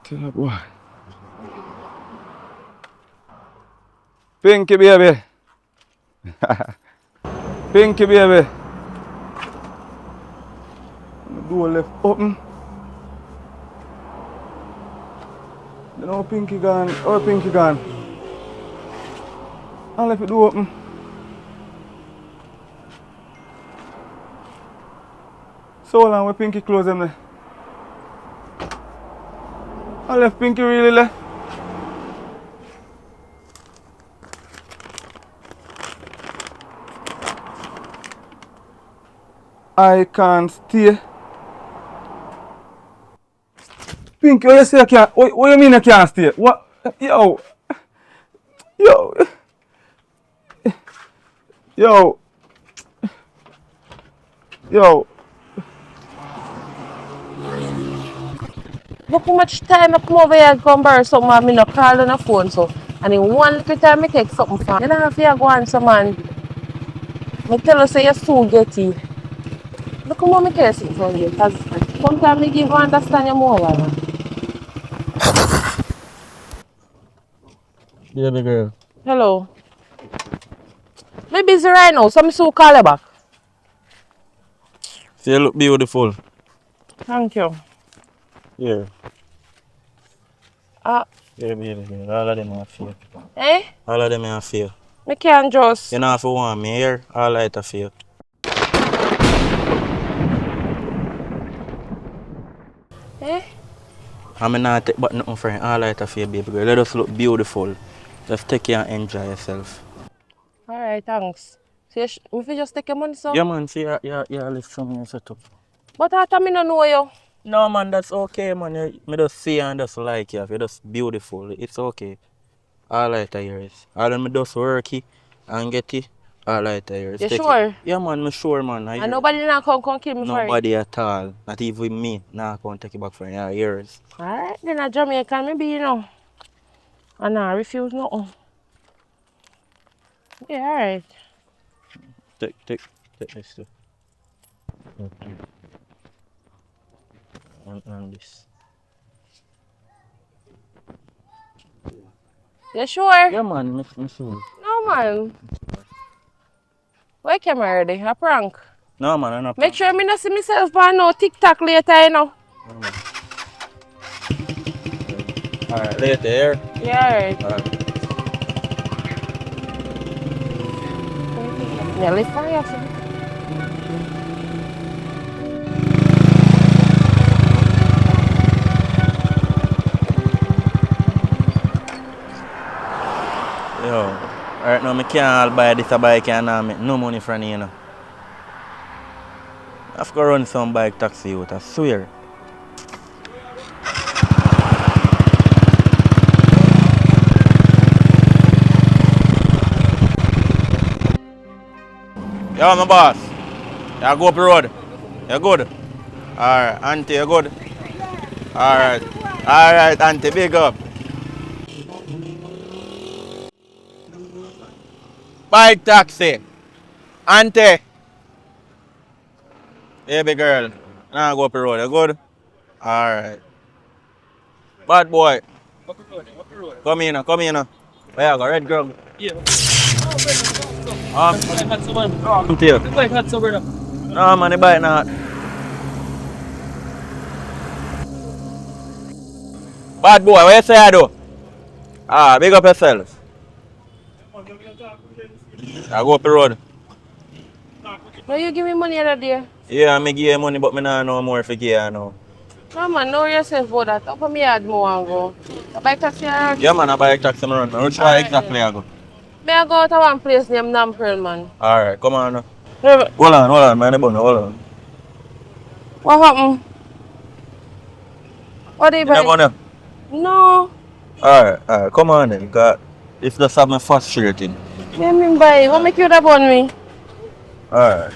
Tell her boy. Pinky baby. Pinky baby. The door left open. Then how Pinky gone? Oh, Pinky gone. I left the door open. So long where Pinky close them there. I left Pinky really left. I can't stay. Pinky, what you say I can't? What you mean I can't stay? What? Yo. Look how much time I come over here and come borrow something and I not call on the phone so. And in one little time I take something from you. You don't have to go on some man. I tell you say you soon get it. Look how much I care something from you. Because sometimes I give you understand you more. Baby girl. Hello. I'm busy right now, so I'm soon call you back. So you look beautiful. Thank you. Yeah. Ah. Yeah, baby girl. All of them are fake. Eh? All of them are fake. I can't just. You don't have to want me here. All of it are fake. Eh? I'm not take but nothing for you. All of it are fake, baby girl. Let us look beautiful. Just take care and enjoy yourself. Alright, thanks. So if you just take your money, so? Yeah, man. See, you live somewhere set up. But I thought I don't know you. No, man. That's okay, man. Me just see and just like you. You're just beautiful. It's okay. All right, yours. All of me just work it and get it. All right, yours. You Take sure? It. Yeah, man. Me sure, man. And nobody now come kill me for it? Nobody at all. Not even me. Nah, come take it back for you. Yeah, yours. Alright, then a Jamaican maybe, you know. And I refuse nothing. Yeah, alright. Take this too. Okay. And this. You sure? Yeah, man. Me sure. No, man. Why camera ready? A prank? No, man. I'm not. Make sure I not see myself on no TikTok later, you know. Alright, later here. Yeah, alright. Alright. Nearly fire, so. Yo, right now I can't buy this bike and I make no money from it, you know. I have to run some bike taxi out, I swear. Yo, my boss. You go up the road. You good? Alright, Auntie, you good? Alright. Alright, Auntie, big up. Bike taxi. Auntie. Baby girl. Now go up the road. You good? Alright. Bad boy. Come here now. Come here now. Where you go? Red girl. Come to you. No man, the bike not. Bad boy, what you say I do? Ah, big up yourself. I go up the road. No, you give me money other day. Yeah, I give you money, but I don't know more if you give you now. No man, know yourself about that. Up on me yard more and go. The bike taxi around. Yeah man, I buy a taxi and run. Which way exactly I go? May I go to one place named Namprel, man. Alright, come on now. Hey, Hold on, man. Hold on. what happened? What do you You never buy? know. No. Alright, come on then. Because it's just something frustrating. What do you mean by? What make you that on me? Alright.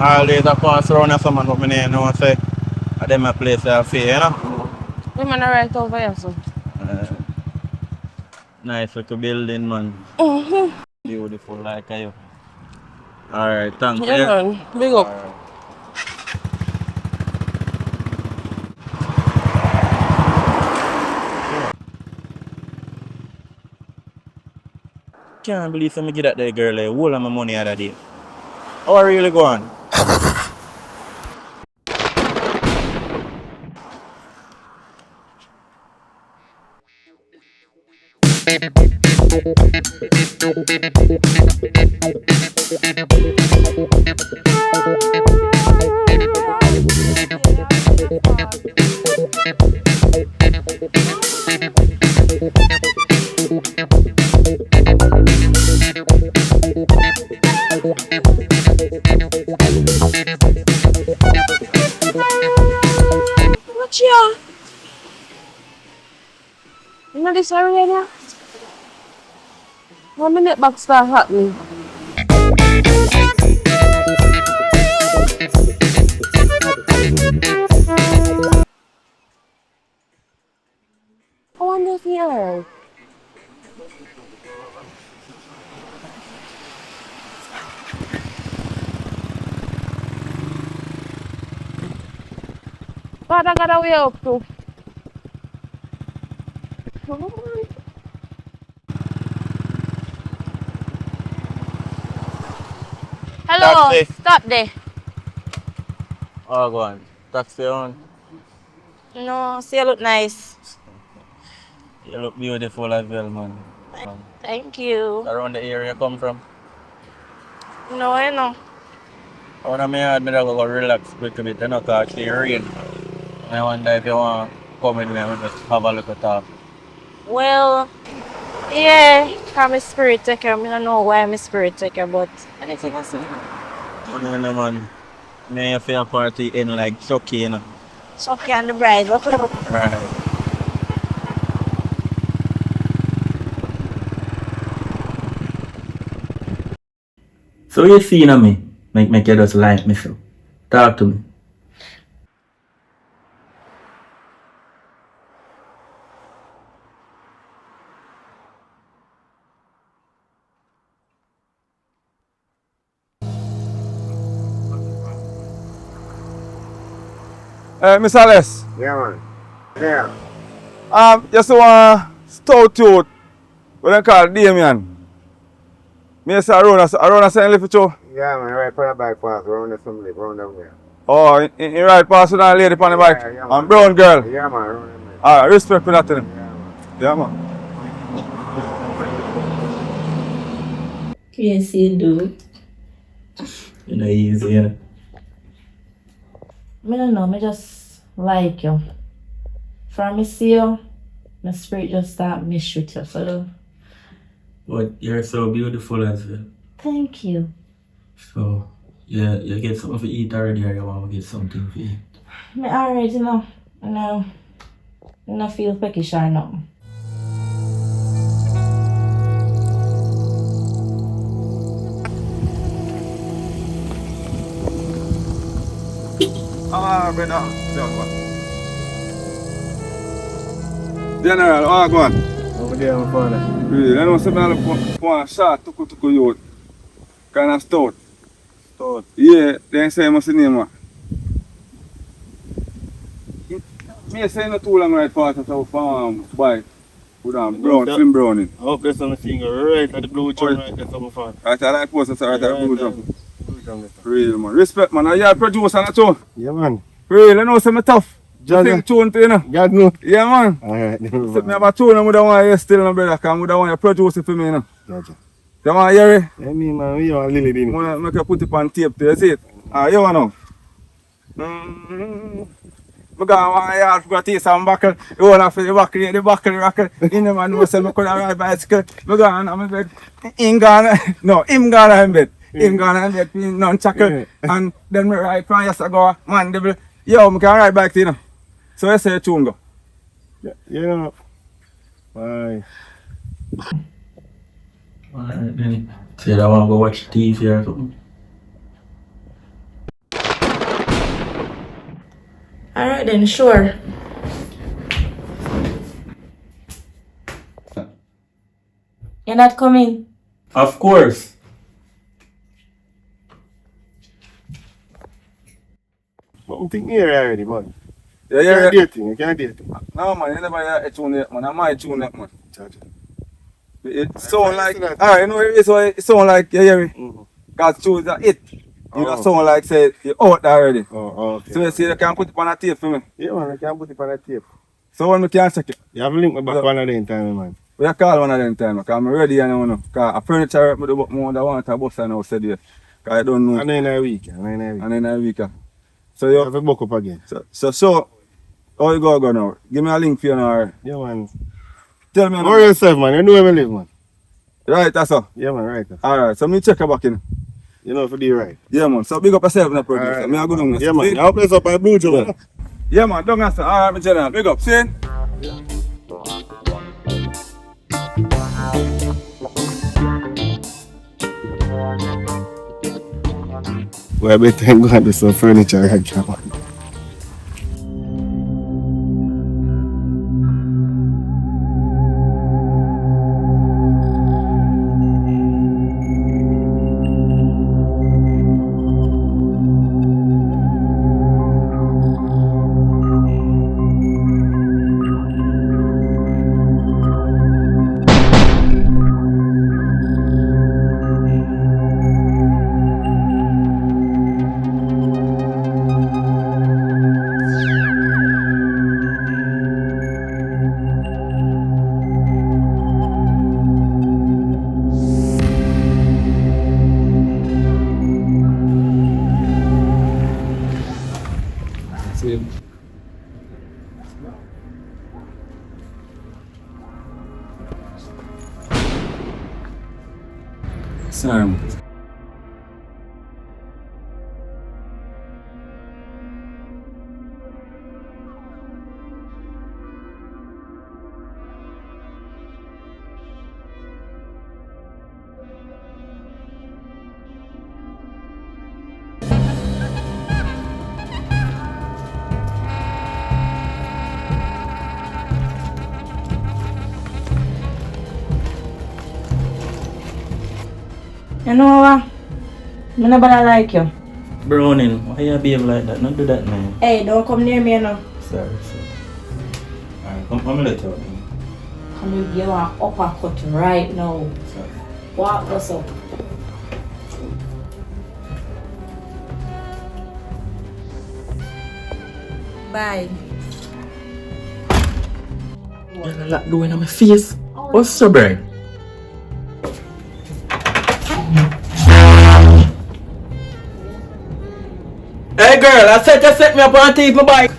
All days I pass around and someone come in here and I say, I them a place I feel, you know? We man are right over here, so. Nice little building, man. Mm-hmm. Beautiful like you. Alright, thanks. Yeah, man. Big up. Alright. Can't believe I get that girl a whole of my money the other day. How are you really going? What you? You know this area now? 1 minute back start happening. I wonder if you're alright. What I got way up to? Hello, Taxi. stop there. Oh, go on. Taxi on. No, see you look nice. You look beautiful as well, man. Thank you. Around the area you come from? No, I know. Out of my yard, I go relax quick a bit, you know, because it's rain. I wonder if you want to come with me and just have a look at that. Well, yeah, I'm a spirit taker. I don't know why I'm a spirit taker, but anything I say. You know, man. Me feel party in like Chucky, you know. Chucky and the bride. Right. So you see me, make you just like me so. Talk to me. Miss Alice. Yeah, man. Yeah. You see one stout youth, what they call Damien. Me say around a saying lift it through. Yeah, man. Right for the bike pass. Around the assembly. Around the way. Oh, in right past with that lady on the bike. Yeah, And brown girl. Yeah, man. Around the way. Alright, respect for that to them. Yeah, man. Yeah, man. Yes, you do. You know, easy, yeah. I don't know, I just like you. From me see you, my spirit just start miss with you. So But you're so beautiful as well. thank you. So, yeah, you get something to eat already or you want to get something to eat? Me alright, you know. I don't feel peckish or nothing. Ah, brother. General, ah, go on. Over there, my father. Really, I know something want a shot, tuku youth. Kind of stout. Stout. Yeah, they say must name what. Me say not too long right past the farm bike. With brown, slim browning. I hope there's something right at the blue drum right there, my father. Right at that post, right at the blue drum. Blue drum there. Real man. Respect man, I producer and too. Yeah, man. Real, I know some tough. Just Sing tune to you know. God know. Yeah man. Alright, Except me have a tune I would want you still no brother, cause I would want you produce it for me you know. Gotcha. You want to hear it? Yeah, me man, we are Lily Dini. I want to make you put it on tape to you see it. Ah, you want know? I want you all to taste some buckle. You want to feel the buckle rockle. You know man, I could ride bicycle. I go on my bed. Him gone in bed. Him gone in bed, non-chuckle. And then I ride from yesterday go, man, devil. Yo, I can ride bike you know. So I say tune go. Yeah, you know. Bye. Alright then. Say I want to go watch TV or something. Alright then, sure. You're not coming? Of course. But I'm thinking here already, man. Yeah, You yeah, can't yeah. date him, you can't date him. No man, you never hear a tune yet man. I might tune yet man. Gotcha. It sound like, that. alright, you know it is why it sound like, you hear me? Mm-hmm. Cause tunes are it. You Oh. know sound like say, you're out there already. Oh, okay. So you see you can put it on a tape for me. Yeah, man, I can put it on a tape. So when we can check it. You have a link me back Yeah. one of them time, man. We have call one of them time, because I'm ready and you know. Because a furniture rep me do more than want a bus and now said yes. Because I don't know. And then a week, and then a week. And then a week. So You you have to book up again. so how you go now? Give me a link for you now. Yeah, man. Tell me Worry yourself, man. You know where we live, man. Right, that's all. Yeah, man, right. Alright, so me check you back in. You know, for the right. Yeah man, so big up yourself in the producer. Alright. Me I go down there. Yeah, man. See? I'll place up by Blue Joe. Yeah man, don't answer. Alright, my general. Big up, see? Well, I better go and do some furniture right now, man. Sorry. You know what? Me nobody like you. Browning, why you behave like that? Not do that, man. Hey, don't come near me, you know. Sorry. Alright, come let you out. Come you give an uppercut right now. Sorry. Walk us up. Bye. There's a lot doing on my face. What's so burn? Hey girl, I said just set me up on take my bike.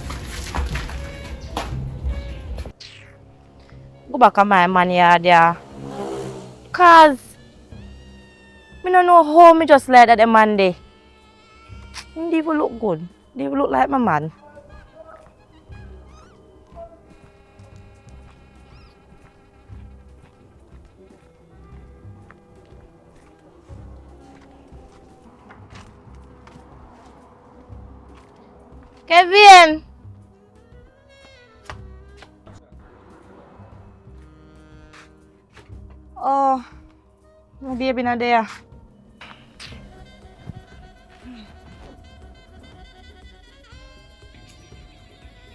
Go back on my man yard, yeah. Cause me don't know how me just let that the man there. He even look good. He even look like my man. Kevin! Oh, my baby not there.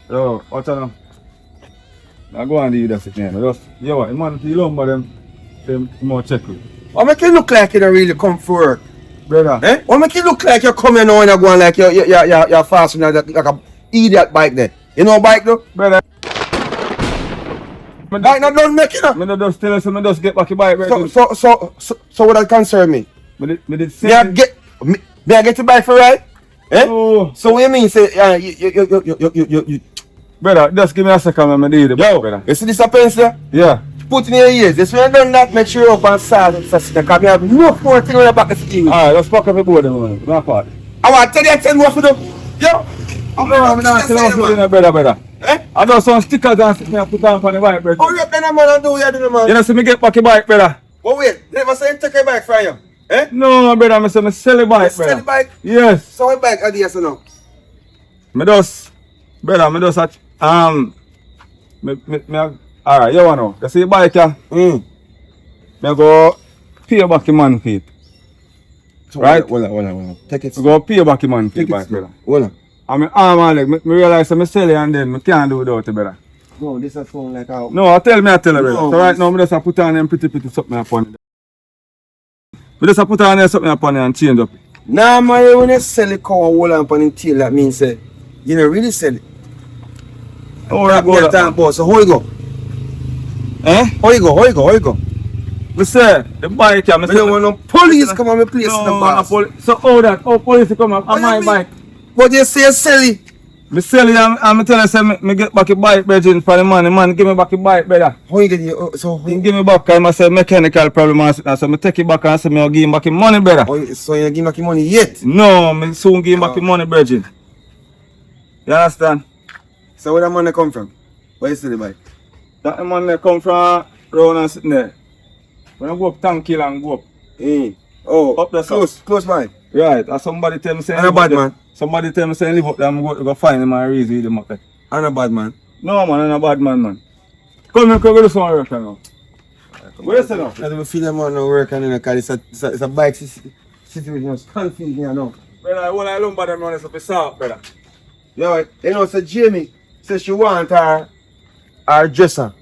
Yo, what's up now? I go and do that again. Just, yo, what, man, you lumber them more check with. What make you look like you don't really come for work? Brother. Eh? What make you look like you're coming now and you're going like you're fast and like a idiot bike there? You know bike though? Brother. Bike not done making up. Me not just tell us, me just get back your bike, brother. So what that concern me? Me did say. May I get your bike for right? Eh? Oh. So what you mean say you Brother, just give me a second when I do the bike, brother. you see this a pencil? Yeah. Put in your ears. This when you done that, make sure you up and start because you have no more thing on the back of the TV. Alright, let's pack up the board then, man. My part. I want to tell you 10 more for them. Yo! I'm not telling you, brother. Eh? I got some stickers and sit me and put on the bike, brother. Hurry up then, man, and do what you do, man. You know, see me get back your bike, brother. But wait, they never say take your bike from you. Eh? No, brother, I say me sell the bike, Sell brother. the bike? Yes. So what bike are these now? Alright, you want to know? You see the bike, yeah? Me go pay back your man for it. So right? Hold on. Take it. I go pay back your man for it, bike, brother. Hold on. And my arm and leg, me realize I sell it and then I can't do without it, brother. No, this is phone like how. No, I tell you, brother. No, So right now, I just put on them pretty something upon it. I just put on them something upon it and change up. Nah, man, when you sell the cow and hold on upon the tail, that means you don't really sell it. Oh, That go time, boss. So how you go? Eh? How you go? We say, the bike here, I don't want no police come on my place in the boss. So how police come up on my bike? But you say you sell it. Me sell it and me tell you say me get back your bike, brother, for the man give me back your bike, brother. How you get it? So He give me back because I say mechanical problem and so me take it back and say me I'll give him back your money, brother. So you give back your money yet? No, me soon give him back your money, brother. You understand? So where that money come from? Where you sell the bike? That money come from round and sitting there. When I go up Tankill and go up. Oh, Up there, close by. Right, and somebody tell me say I'm a bad man. Somebody tell me say live up there, I'm going to go find him and raise with him up there. I'm a bad man. No man, I'm a bad man. Come here, come do some work now. Where is it now? I don't feel them on no work and because it's a bike situation. It's confusing me now. Brother, when I lumber them running up the south, brother. Yo, you know, so Jamie says she want her dresser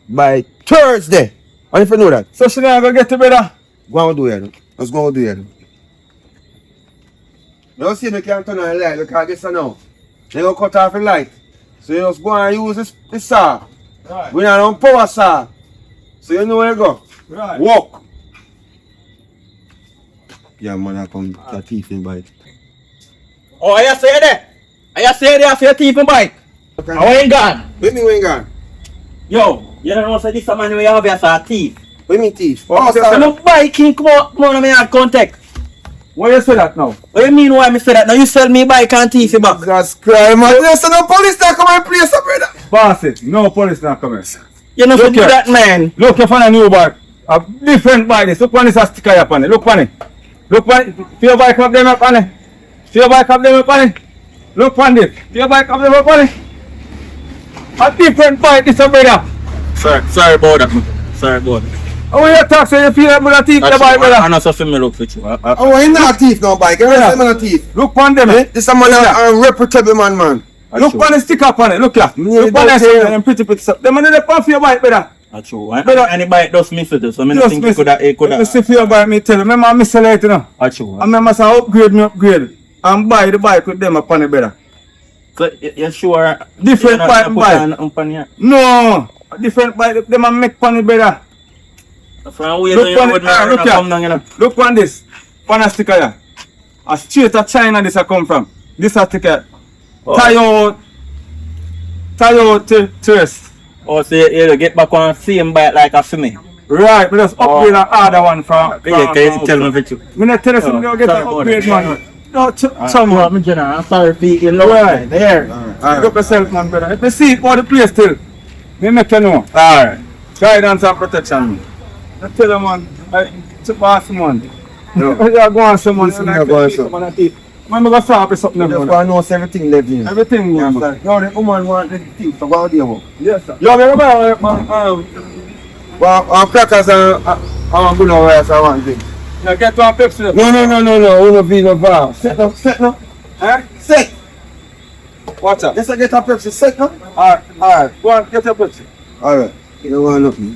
by Thursday. And if you know that, So she not gonna get it, brother? go and do it. Let's go and do it. You see me can't turn on the light because this now. They gonna cut off the light. So you just go and use this saw. Right. We not on power saw. So you know where you go. Right. Walk. Yeah, man, I come to teeth in bike. Oh, I say that. I say that for your teeth and bike. I ain't gone. Where me when gone? Yo, you don't know say this a man where you have your teeth. Where me teeth? Oh, So no bike can come on me and contact. Why you say that now? What you mean why me say that? Now you sell me bike and teeth you back. That's crime, man. There's no police that come and place up, brother. Boss it, no police not coming. You know Look so do here. that man. Look, you find a new bike. A different bike. This. Look on this a sticker up on it. Look on it. Look on it. Feel your bike up them up on it. Feel your bike up them up on it. Look on it. Feel your bike up them up on it. A different bike, this a brother. Sorry about that. Sorry about that. How you talk so you feel like brother teeth the bike, brother? I'm not so familiar with you. Oh, he not teeth no bike. You Yeah. know no teeth. Look on them. Eh? This a man a reputable man. Look on the sticker up on it. Look here. Yeah, Look on don't say the pretty stuff. Them on the pump for your bike, brother. That's true. Any bike does miss it, so I Just think miss it could Let me have. see for your bike, me tell you. Remember I miss a light, you know. That's true. I remember say upgrade and buy the bike with them upon it, brother. So you sure? Different you're not bike, gonna bike. put on here? No, a different bike. Them a make funny, brother. From where Look you on would it. not Look come down, you know. here. Look on this. On a sticker here. A straight to China this a come from. This a sticker. Tayo Terrace. Oh, so you get back on same bike like a for me. Right, we just upgrade an other one from. Yeah, can you tell me what you? Me not tell you something, you get sorry an about upgrade, it. man. No, Someone, I'm sorry for you. Right. There. Pick up yourself, man, brother. If you see it for the place still, me make you know. Alright. Guidance and protection. I tell you, man, it's a boss, man. You go on someone, Listen, you go on some. When we go start with something, You just want to know if everything living. everything Yeah, good, man. yo, the woman want the things to go there. Yes, sir. Yo, me remember, Well, crackers and good rice I want thing. now get one Pepsi. No, uno vino bar. Set no. Eh? Set. What's up? Let's get a Pepsi, set no. Alright. Go on, get your Pepsi. Alright. You don't want nothing.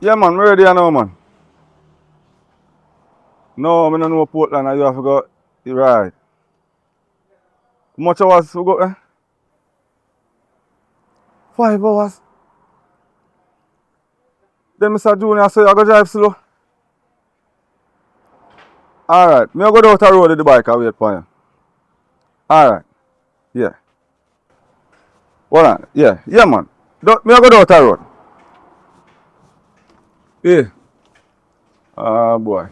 Yeah, man, we're ready now, man. No, I don't know Portland, and you have to go right. How much hours we go there? 5 hours. Then Mr. Junior say I go drive slow. Alright, me I go down the road with the bike and wait for you. Alright. Yeah. Hold on. Yeah, man. Me I go down the road. Yeah. Ah, boy.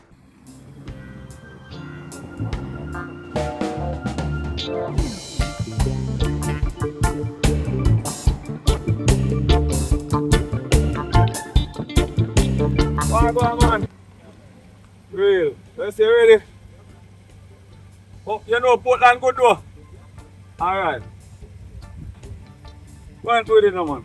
Go on. Real. Let's see, ready? Oh, you know Portland good though. Alright. Go and do it now, man.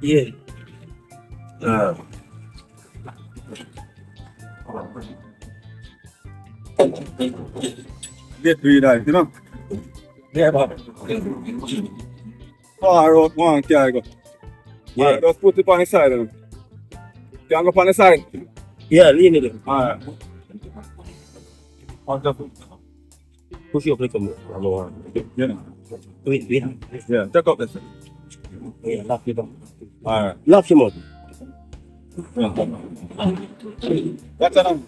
Yeah. Get rid of it, you know? Yeah, Bob. Far out one can go. Yeah. Alright, just put it on the side. Then. Can go on the side. Yeah, lean it. Alright. Push you up like a more. Yeah. Wait. Yeah, take up this. Yeah, lock it up. Alright. Lock him up. That's enough.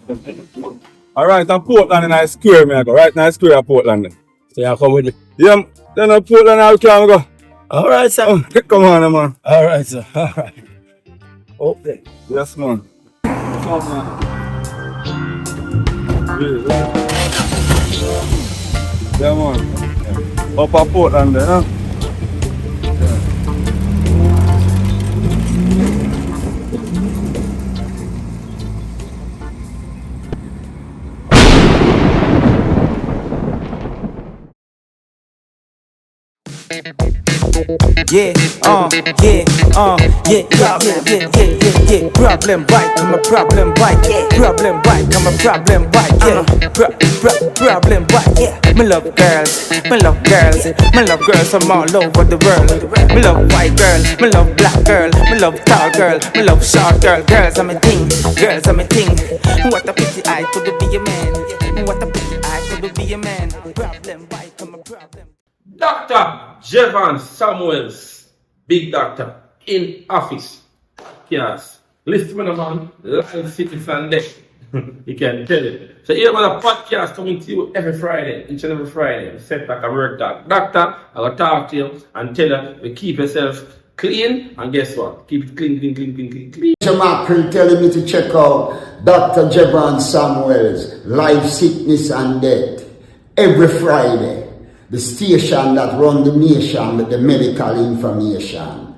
Alright, and Portland in a square, me I go. Right now, square of Portland. Then. So you come with me. Yeah, then Portland, I can go. Alright, sir. Come on, man. Alright, sir. Alright. Okay. Yes, man. Come on. Yeah, man. Up at Portland there, huh? Yeah, problem bike, I'm a problem bike. Problem bike, I'm a problem bike. Problem bike. Me love girls, me love girls, me love girls from all over the world. Me love white girl, me love black girl, me love tall girl, me love short girl. Girls are my thing, girls are my thing. What a pity I could be a man. What a pity I could be a man. Problem bike, I'm a problem. Dr. JEVON Samuels, big doctor, in office. Yes. Listen to the man, live citizen there. You can tell it. So here got a podcast coming to you every Friday, each and every Friday. Set back a work dog. Doctor, I will talk to you and tell you to keep yourself clean, and guess what? Keep it clean. Jamaican telling me to check out Dr. JEVON Samuels, Life, Sickness and Death, every Friday. The station that run the nation with the medical information.